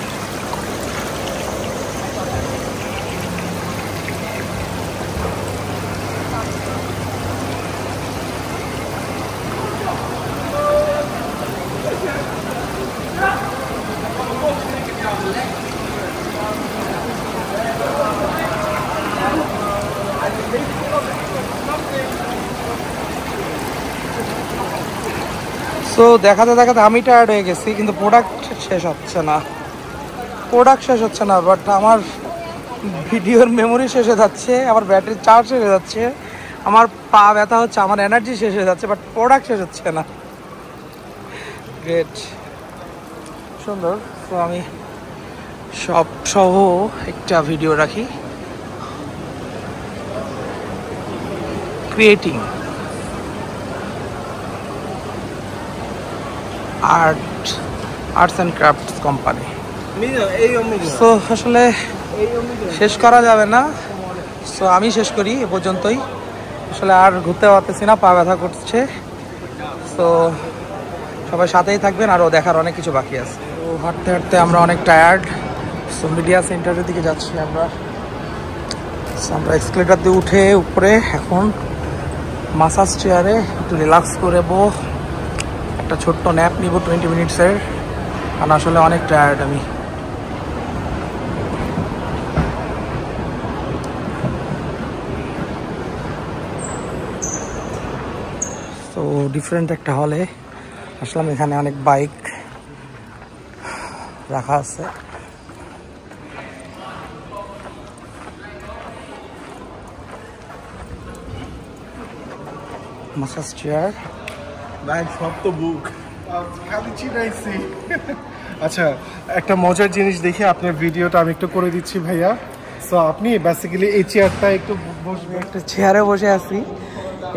তো দেখাতে দেখাতে আমি টায়ার্ড হয়ে গেছি, কিন্তু প্রোডাক্ট শেষ হচ্ছে না। বাট আমার ভিডিওর মেমোরি শেষ হয়ে যাচ্ছে, আমার ব্যাটারি চার্জ শেষ হয়ে যাচ্ছে, আমার পা ব্যথা হচ্ছে, আমার এনার্জি শেষ হয়ে যাচ্ছে, বাট প্রোডাক্ট শেষ হচ্ছে না। গ্রেট, সুন্দর। তো আমি সব সহ একটা ভিডিও রাখি। Creating arts and crafts company. So আসলে শেষ করা যাবে না, সো আমি শেষ করি এ পর্যন্তই। আসলে আর ঘুরতে পারতেছি না, পা ব্যথা করছে। সো সবাই সাথেই থাকবেন, আরও দেখার অনেক কিছু বাকি আছে। তো হাঁটতে হাঁটতে আমরা অনেক টায়ার্ড। সো মিডিয়া সেন্টারের দিকে যাচ্ছি আমরা। আমরা এক্সকেলেটার দিয়ে উঠে উপরে এখন মাসাজ চেয়ারে একটু রিল্যাক্স করবো, একটা ছোট্ট ন্যাপ নিব 20 মিনিটসের, কারণ আসলে অনেক টায়ার্ড আমি। সো ডিফারেন্ট একটা হলে আসলাম, এখানে অনেক বাইক রাখা আছে। মাসাজ চেয়ার, ভাই সব তো বুক খালি চিনাইছি। আচ্ছা, একটা মজার জিনিস দেখে আপনার ভিডিওটা আমি একটু করে দিচ্ছি ভাইয়া। সো আপনি বেসিক্যালি এই চেয়ারটা একটু বসবেন। একটা চেয়ারে বসে আছি,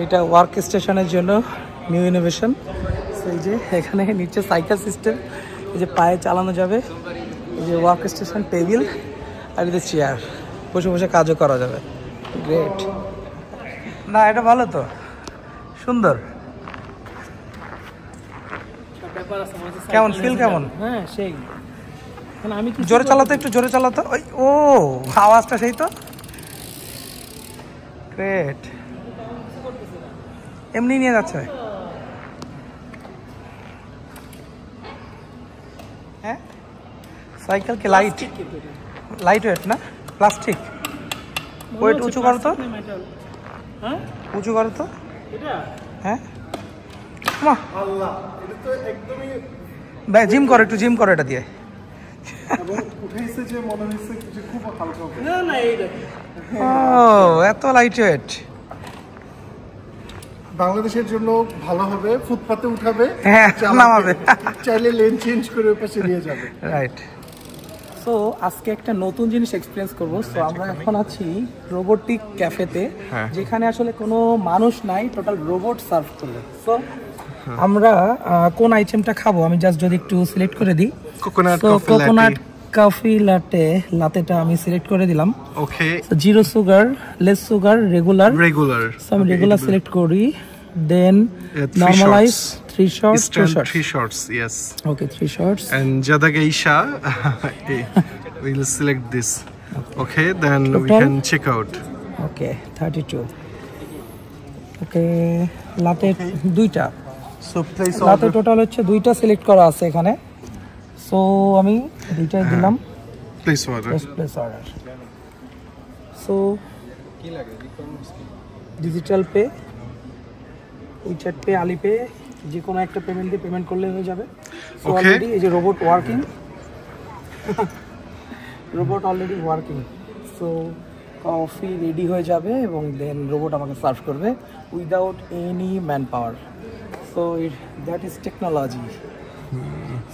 এটা ওয়ার্ক স্টেশনের জন্য নিউ ইনোভেশন। এই যে এখানে নিচে সাইকেল সিস্টেম, এই যে পায়ে চালানো যাবে, এই যে ওয়ার্ক স্টেশন টেবিল, আর এই যে চেয়ার, বসে বসে কাজও করা যাবে। গ্রেট না, এটা ভালো তো, সুন্দর। কেমন ফিল কেমন? হ্যাঁ সেই, আমি জোরে চালাতো, একটু জোরে চালাতো। ওই ও আওয়াজটা সেই তো। গ্রেট, এমনি নিয়ে যাচ্ছে। হ্যাঁ, সাইকেল কি লাইট ওয়েট না, প্লাস্টিক। ওয়েট উঁচু করো তো, উঁচু করো তো। হ্যাঁ আল্লাহ, এটা তো একদমই ভাই জিম করো, একটু জিম করো এটা দিয়ে। এবং উঠাইছে যে মনে হচ্ছে যে খুব হালকা হবে। না না এই ও এত লাইট ওয়েট। বাংলাদেশের জন্য ভালো হবে, ফুটপাতে উঠাবে, হ্যাঁ, চালাবে, নামাবে। চাইলে লেন চেঞ্জ করে ওই পাশে নিয়ে যাবে। রাইট। সো আজকে একটা নতুন জিনিস এক্সপিরিয়েন্স করব। সো আমরা এখন আছি রোবোটিক ক্যাফেতে, যেখানে আসলে কোনো মানুষ নাই, টোটাল রোবট সার্ভ করবে। সো আমরা কোন আইটেমটা খাবো আমি জাস্ট যদি একটু সিলেক্ট করে দিই। কোকোনাট কোকোনাট কফি লাটেটা আমি সিলেক্ট করে দিলাম। Okay, zero sugar, less sugar, regular. Regular. So আমি রেগুলার সিলেক্ট করি, then normalize 3 shots, 3 shots, yes. Okay 3 shots. And Jada Geisha, we'll select this. Okay, then we Total? can check out. ওকে 32। ওকে লাতে দুইটা, So place লাতে order. Total হচ্ছে দুইটা select করা আছে এখানে। So আমি দুইটাই দিলাম, Place order. Place order. So digital pay, WeChat pay, Alipay, যে কোনো একটা পেমেন্ট দিয়ে পেমেন্ট করলে হয়ে যাবে। So Okay. অলরেডি এই যে robot working, robot already working. So coffee ready হয়ে যাবে এবং দেন রোবট আমাকে সার্ভ করবে without any man power. So that is technology.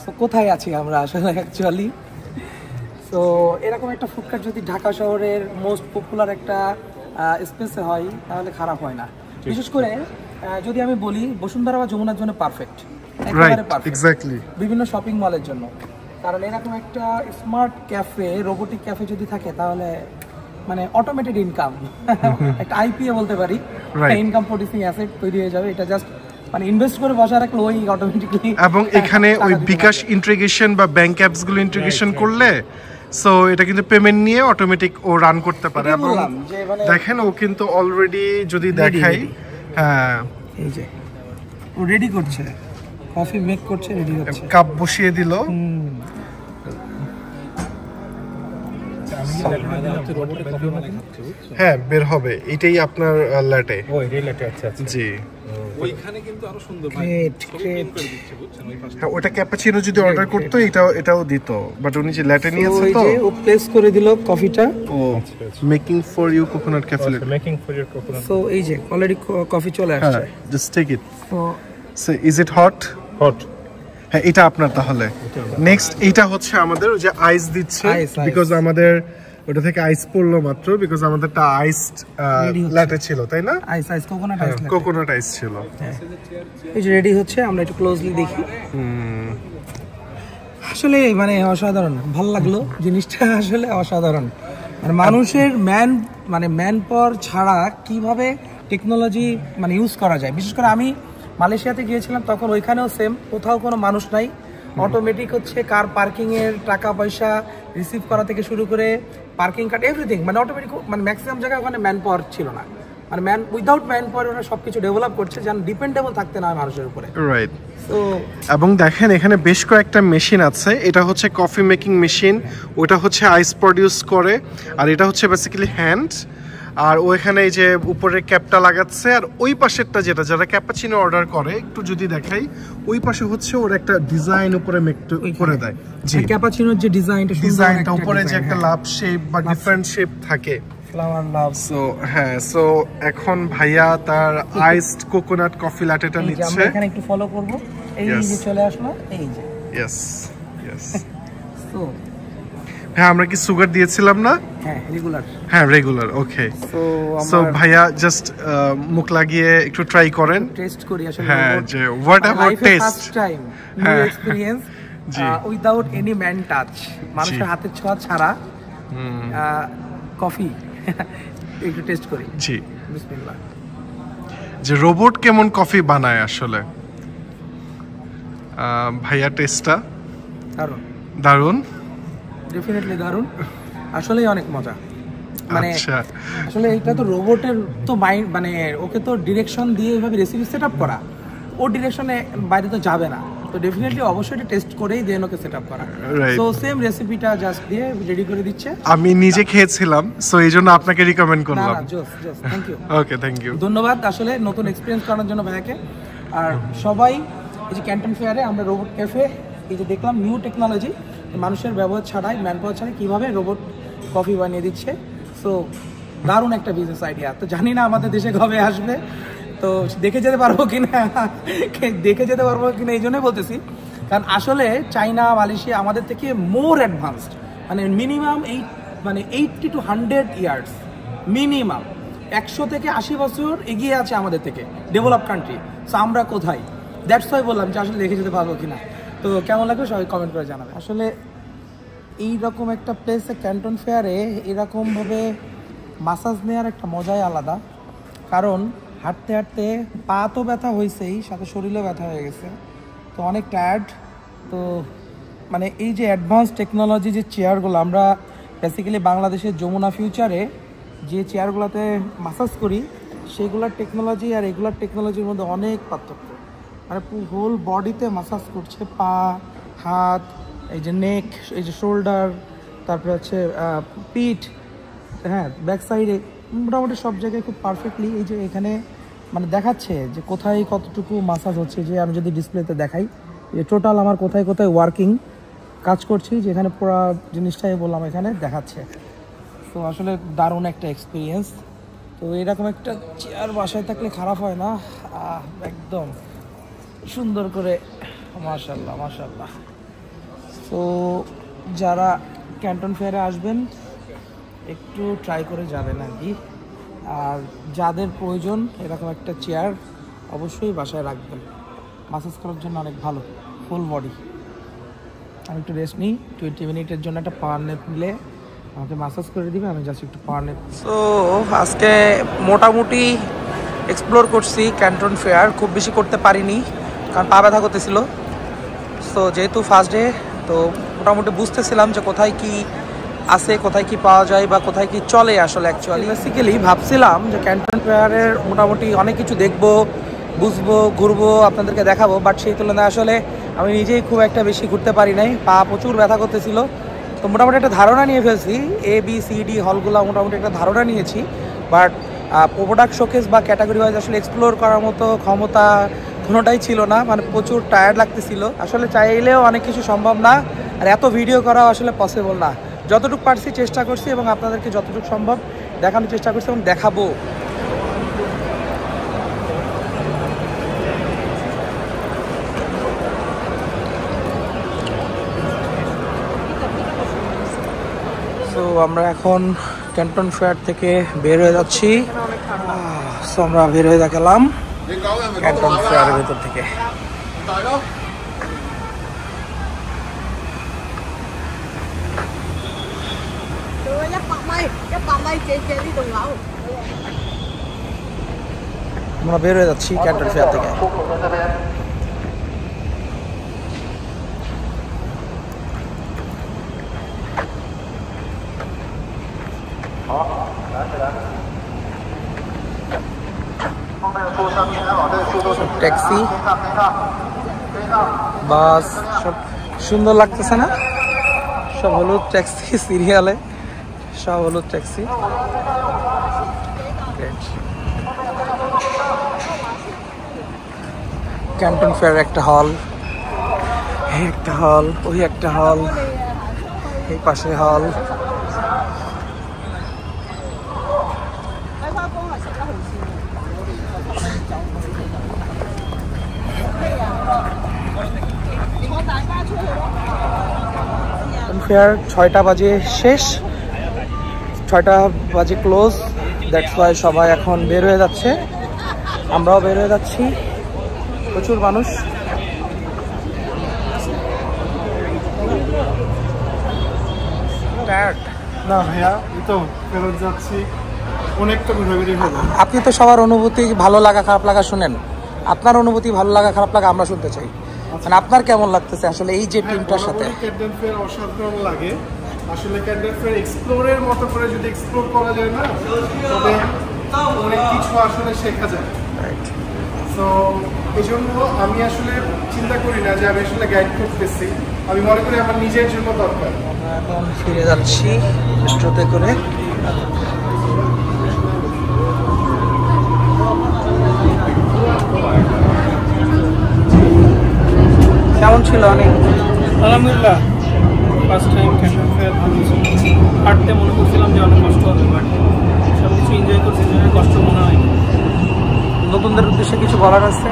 So কোথায় আছি আমরা আসলে অ্যাকচুয়ালি? সো এরকম একটা ফুডকার্ট যদি ঢাকা শহরের মোস্ট পপুলার একটা স্পেসে হয় তাহলে খারাপ হয় না। বিশেষ করে যদি আমি বলি বসুন্ধরা বা যমুনার জন্য পারফেক্ট, একেবারে পারফেক্ট, Exactly. বিভিন্ন শপিং মলের জন্য। কারণ এরকম একটা স্মার্ট ক্যাফে, রোবোটিক ক্যাফে যদি থাকে তাহলে মানে অটোমেটেড ইনকাম, একটা আইপিএ বলতে পারি, ইনকাম প্রডিউসিং অ্যাসেট তৈরি হয়ে যাবে। এটা জাস্ট মানে ইনভেস্ট করে বসা রাখলে ওই অটোমেটিকলি। এবং এখানে ওই বিকাশ ইন্টিগ্রেশন বা ব্যাংক অ্যাপস গুলো ইন্টিগ্রেশন করলে সো এটা কিন্তু পেমেন্ট নিয়ে অটোমেটিক ও রান করতে পারে। এবং দেখেন ও কিন্তু অলরেডি যদি দেখাই, হ্যাঁ এই যে ও রেডি করছে, কফি মেক করছে, রেডি হচ্ছে, কাপ বসিয়ে দিল। হ্যাঁ বের হবে, এটাই আপনার ল্যাটে। ও এটাই লেটে, আচ্ছা আচ্ছা। জি, ওইখানে কিন্তু আরো সুন্দর গ্রেট গ্রেট। হ্যাঁ ওটা ক্যাপাচিনো যদি অর্ডার করতো এটাও দিত, বাট উনি যে ল্যাটে নিয়েছে ওই তো। যে ও প্লেস করে দিল কফিটা। Oh making for you coconut cafe. Making for your coconut. So এই যে অলরেডি কফি চলে আসছে। Just take it. তো so is it hot? Hot. হ্যাঁ এটা আপনার তাহলে নেক্সট। এইটা হচ্ছে আমাদের ওই যে আইস দিচ্ছে, Ice. বিকজ আমাদের ওটা থেকে আইস পড়লো মাত্র, বিকজ আমাদেরটা আইসড ল্যাটে ছিল, তাই না? আইস আইস কোকোনাট আইস। কোকোনাট আইস ছিল। এই যে রেডি হচ্ছে, আমরা একটু ক্লোজলি দেখি। আসলে মানে অসাধারণ, ভালো লাগলো জিনিসটা, আসলে অসাধারণ। আর মানুষের ম্যান পাওয়ার ছাড়া কিভাবে টেকনোলজি মানে ইউজ করা যায়। বিশেষ করে আমি মালয়েশিয়াতে গিয়েছিলাম, তখন ওইখানেও সেম, কোথাও কোনো মানুষ নাই, অটোমেটিক হচ্ছে কার পার্কিং এর টাকা পয়সা রিসিভ করা থেকে শুরু করে পার্কিং কার্ড এভরিথিং, মানে অটোমেটিক, মানে ম্যাক্সিমাম জায়গায় ওখানে ম্যান পাওয়ার ছিল না, মানে উইদাউট ম্যান পাওয়ার ওরা সবকিছু ডেভেলপ করছে, যেন ডিপেন্ডেবল থাকতে না হয় মানুষের উপরে। রাইট। তো এবং দেখেন এখানে বেশ কয়েকটা মেশিন আছে, এটা হচ্ছে কফি মেকিং মেশিন, ওটা হচ্ছে আইস প্রডিউস করে, আর এটা হচ্ছে বেসিক্যালি হ্যান্ড। আর ওইখানে এই যে উপরের ক্যাপটা লাগাচ্ছে, আর ওই পাশেরটা যেটা যারা ক্যাপাচিনো অর্ডার করে একটু যদি দেখাই, ওই পাশে হচ্ছে ওর একটা ডিজাইন উপরে করে দেয়। জি, ক্যাপাচিনোর যে ডিজাইনটা উপরে যে একটা লাভ শেপ বা ডিফারেন্ট শেপ থাকে, ফ্লাওয়ার লাভ। সো হ্যাঁ, সো এখন ভাইয়া তার আইসড কোকোনাট কফি ল্যাটেটা আমরা নিচ্ছে। এখানে একটু ফলো করব, এই যে চলে আসলো, এই যে ইয়েস ইয়েস। তো হ্যাঁ, আমরা কি সুগার দিয়েছিলাম না? হ্যাঁ, রেগুলার। হ্যাঁ, রেগুলার। ওকে, সো ভাইয়া জাস্ট মুখ লাগিয়ে একটু ট্রাই করেন, টেস্ট করি আসলে। হ্যাঁ, যে what about test, first time new experience without any man touch, মানুষের হাতের ছোঁয়া ছাড়া কফি একটু টেস্ট করি। জি, বিসমিল্লাহ। যে রোবট কেমন কফি বানায় আসলে, ভাইয়া টেস্টটা দারুণ, দারুণ, ডেফিনেটলি দারুণ, আসলেই অনেক মজা। মানে আচ্ছা, আসলে এটা তো রোবটের তো মাইন্ড, মানে ওকে তো ডিরেকশন দিয়ে এইভাবে রেসিপি সেট আপ করা, ও ডিরেকশনে বাইরে তো যাবে না, তো ডেফিনেটলি অবশ্যই এটা টেস্ট করেই দেন ওকে সেট আপ করা। সো সেম রেসিপিটা জাস্ট দিয়ে রেডি করে দিচ্ছে। আমি নিজে খেয়েছিলাম, সো এই জন্য আপনাকে রিকমেন্ড না করলাম। না, জোস জোস, thank you. Okay, thank you, ধন্যবাদ আসলে নতুন এক্সপিরিয়েন্স করার জন্য ভাইয়াকে। আর সবাই এই যে ক্যান্টন ফেয়ারে আমরা রোবট ক্যাফে এই যে দেখলাম নিউ টেকনোলজি, মানুষের ব্যবহার ছাড়াই, ম্যান পাওয়ার ছাড়াই কীভাবে রোবট কফি বানিয়ে দিচ্ছে। সো দারুণ একটা বিজনেস আইডিয়া। তো জানি না আমাদের দেশে কবে আসবে, তো দেখে যেতে পারবো কিনা এই জন্যই বলতেছি, কারণ আসলে চাইনা, মালয়েশিয়া আমাদের থেকে মোর অ্যাডভান্সড, মানে মিনিমাম 80 to 100 ইয়ার্স মিনিমাম, 100 থেকে 80 বছর এগিয়ে আছে আমাদের থেকে ডেভেলপ কান্ট্রি। সো আমরা কোথায়, দ্যাটস ওয়াই বললাম যে আসলে দেখে যেতে পারবো কিনা। তো কেমন লাগবে সবাই কমেন্ট করে জানাবে। আসলে এইরকম একটা প্লেসে ক্যান্টন ফেয়ারে এরকমভাবে মাসাজ নেওয়ার একটা মজাই আলাদা, কারণ হাঁটতে হাঁটতে পা তো ব্যথা হয়েছেই, সাথে শরীরও ব্যথা হয়ে গেছে, তো অনেক টায়ার্ড। তো মানে এই যে অ্যাডভান্স টেকনোলজি যে চেয়ারগুলো, আমরা বেসিক্যালি বাংলাদেশের যমুনা ফিউচারে যে চেয়ারগুলোতে মাসাজ করি, সেগুলোর টেকনোলজি আর এগুলার টেকনোলজির মধ্যে অনেক পার্থক্য। মানে হোল বডিতে মাসাজ করছে, পা, হাত, এই যে নেক, এই যে শোল্ডার, তারপরে হচ্ছে পিঠ, হ্যাঁ ব্যাক সাইডে, মোটামুটি সব জায়গায় খুব পারফেক্টলি এই যে এখানে মানে দেখাচ্ছে যে কোথায় কতটুকু মাসাজ হচ্ছে। যে আমি যদি ডিসপ্লেতে দেখাই যে টোটাল আমার কোথায় কোথায় ওয়ার্কিং কাজ করছি, যেখানে পুরো জিনিসটাই বললাম এখানে দেখাচ্ছে। তো আসলে দারুণ একটা এক্সপিরিয়েন্স। তো এরকম একটা চেয়ার বাসায় থাকলে খারাপ হয় না, একদম সুন্দর করে, মাশাআল্লাহ মাশাআল্লাহ। তো যারা ক্যান্টন ফেয়ারে আসবেন একটু ট্রাই করে যাবেন আর কি, আর যাদের প্রয়োজন এরকম একটা চেয়ার অবশ্যই বাসায় রাখবেন, মাসাজ করার জন্য অনেক ভালো, ফুল বডি। আমি একটু রেস্ট নিই 20 মিনিটের জন্য, একটা পাওয়ার ন্যাপ নিলে আমাকে মাসাজ করে দিবে, আমি জাস্ট একটু পাওয়ার ন্যাপ। সো আজকে মোটামুটি এক্সপ্লোর করছি ক্যান্টন ফেয়ার, খুব বেশি করতে পারিনি কারণ পা ব্যথা করতেছিল। সো যেহেতু ফার্স্ট ডে, তো মোটামুটি বুঝতেছিলাম যে কোথায় কি আছে, কোথায় কি পাওয়া যায় বা কোথায় কি চলে আসলে। অ্যাকচুয়ালি বেসিক্যালি ভাবছিলাম যে ক্যান্টন ফেয়ারের মোটামুটি অনেক কিছু দেখবো, বুঝবো, ঘুরবো, আপনাদেরকে দেখাবো, বাট সেই তুলনায় আসলে আমি নিজেই খুব একটা বেশি ঘুরতে পারি নাই, পা প্রচুর ব্যথা করতেছিল। তো মোটামুটি একটা ধারণা নিয়ে ফেলছি, ABCD হলগুলো মোটামুটি একটা ধারণা নিয়েছি, বাট প্রোডাক্ট শোকেস বা ক্যাটাগরি ওয়াইজ আসলে এক্সপ্লোর করার মতো ক্ষমতা কোনোটাই ছিল না, মানে প্রচুর টায়ার্ড লাগতেছিল। আসলে চাইলেও অনেক কিছু সম্ভব না, আর এত ভিডিও করা আসলে পসিবল না। যতটুকু পারছি চেষ্টা করছি এবং আপনাদেরকে যতটুকু সম্ভব দেখানোর চেষ্টা করছি এবং দেখাবো। তো আমরা এখন ক্যান্টন ফেয়ার থেকে বের হয়ে যাচ্ছি। সো আমরা বের হয়ে গেলাম ক্যান্টন ফেয়ারের ভেতর থেকে। আমরা বের হয়ে যাচ্ছি ক্যান্টন ফেয়ার থেকে। ট্যাক্সি, বাস সব সুন্দর লাগতেছে না? সব হলুদ ট্যাক্সি, সিরিয়ালে সব হলুদ ট্যাক্সি। গ্রেট। ক্যান্টন ফেয়ার একটা হল, এই একটা হল, ওই একটা হল, এই পাশে হল। ফেয়ার 6টা বাজে শেষ, 6টা বাজে ক্লোজ। দ্যাটস ওয়াই সবাই এখন বের হয়ে যাচ্ছে, আমরাও বের হয়ে যাচ্ছি। প্রচুর মানুষ। না ভাইয়া, এই তো ফেরত যাচ্ছি, অনেকটা ঘোরাঘুরি হলো। আপনি তো সবার অনুভূতি ভালো লাগা খারাপ লাগা শুনেন, আপনার অনুভূতি ভালো লাগা খারাপ লাগা আমরা শুনতে চাই। মানে আপনার কেমন লাগতেছে আসলে এই যে টিমটার সাথে? ক্যান্টন ফেয়ার অসাধারণ লাগে আসলে। ক্যান্টন ফেয়ার এক্সপ্লোরের মতো করে যদি এক্সপ্লোর করা যায় না, তবে অনেক কিছু আসলে শেখা যায়। তো এই জন্য আমি আসলে চিন্তা করি না যে আমি আসলে গাইড করতেছি, আমি মনে করি আমার নিজের জন্য দরকার। আমরা এখন ফিরে যাচ্ছি মেট্রোতে করে। কেমন ছিল? অনেক আলহামদুলিল্লাহ, ফার্স্ট টাইম ক্যান্টন ফেয়ার ভালো ছিল। হাঁটতে মনে করছিলাম যে অনেক কষ্ট হবে, বাট সব কিছু এনজয় করছি, কষ্ট মনে হয়। নতুনদের উদ্দেশ্যে কিছু বলার আছে?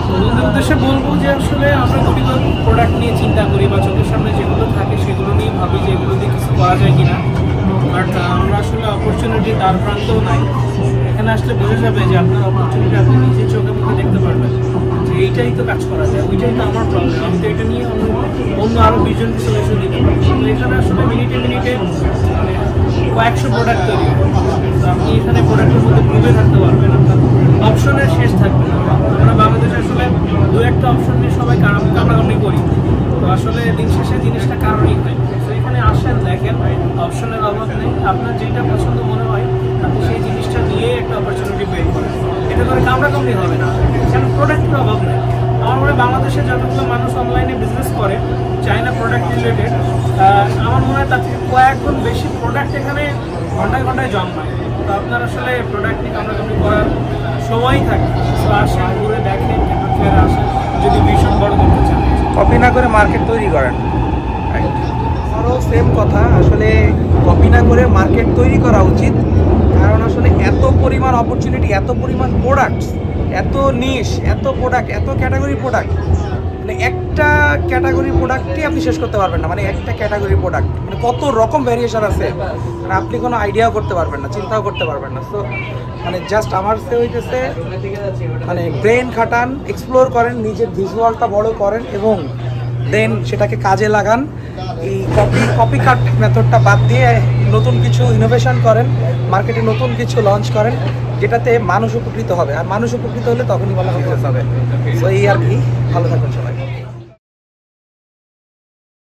নতুনদের উদ্দেশ্যে বলবো যে আসলে আমরা যদি প্রোডাক্ট নিয়ে চিন্তা করি বা চোখের সামনে যেগুলো থাকে সেগুলো নিয়ে ভাবি যে এগুলো দিয়ে কিছু করা যায় কিনা, বাট আমরা আসলে অপরচুনিটি তার প্রান্তেও নাই। এখানে আসলে বোঝা যাবে যে আপনার অপরচুনিটি আপনি নিজের চোখে মুখে দেখতে পারবেন যে এইটাই তো কাজ করা যায়, ওইটাই তো আমার প্রবলেম, আমি তো এটা নিয়ে অন্য আরও বিজনকে সলিউশন দিতে পারি। তো এখানে আসলে মিনিটে মিনিটে কয়েকশো প্রোডাক্ট তৈরি হবে, তো আপনি এখানে প্রোডাক্টের মধ্যে ডুবে থাকতে পারবেন, আপনার অপশনের শেষ থাকবে না। আমরা বাংলাদেশে আসলে দু একটা অপশন নিয়ে সবাই কামড়াকামড়ি করি, তো আসলে দিন শেষে জিনিসটা কারণই হয়। তো এখানে আসেন, দেখেন, অপশনের অভাব নেই, আপনার যেটা পছন্দ মনে হয় আপনি সেই জিনিসটা নিয়ে একটা অপরচুনিটি বের করেন। এটা করে কামড়াকামড়ি হবে না, কারণ প্রোডাক্টের অভাব নেই। আমার মনে হয় বাংলাদেশে যতগুলো মানুষ অনলাইনে বিজনেস করে চায়না প্রোডাক্ট রিলেটেড, আমার মনে হয় তার থেকে কয়েক গুণ বেশি প্রোডাক্ট এখানে ঘন্টায় ঘন্টায় জন্মায়। তো আপনার আসলে প্রোডাক্ট নিয়ে কামড়াকামড়ি করার সময়ই থাকে। তো আসেন, ঘুরে দেখেন, ফের আসেন যদি ভীষণ বড় করতে চান। কপি না করে মার্কেট তৈরি করেন। আরও সেম কথা, আসলে কপি না করে মার্কেট তৈরি করা উচিত। কারণ আসলে এত পরিমাণ অপরচুনিটি, এত পরিমাণ প্রোডাক্টস, এত নিশ, এত প্রোডাক্ট, এত ক্যাটাগরি প্রোডাক্ট, মানে একটা ক্যাটাগরি প্রোডাক্টই আপনি শেষ করতে পারবেন না। মানে একটা ক্যাটাগরি প্রোডাক্ট মানে কত রকম ভ্যারিয়েশন আছে, মানে আপনি কোনো আইডিয়াও করতে পারবেন না, চিন্তাও করতে পারবেন না। সো মানে জাস্ট আমার সে হইতেছে মানে ব্রেন খাটান, এক্সপ্লোর করেন, নিজের ভিজুয়ালটা বড় করেন এবং দেন সেটাকে কাজে লাগান। এই কপি কাট মেথডটা বাদ দিয়ে নতুন কিছু ইনোভেশন করেন, মার্কেটে নতুন কিছু লঞ্চ করেন, যেটাতে মানুষ উপকৃত হবে। আর মানুষ উপকৃত হলে তখনই ভালো বিজনেস হবে। তো এই আর কি, ভালো থাকুন সবাই।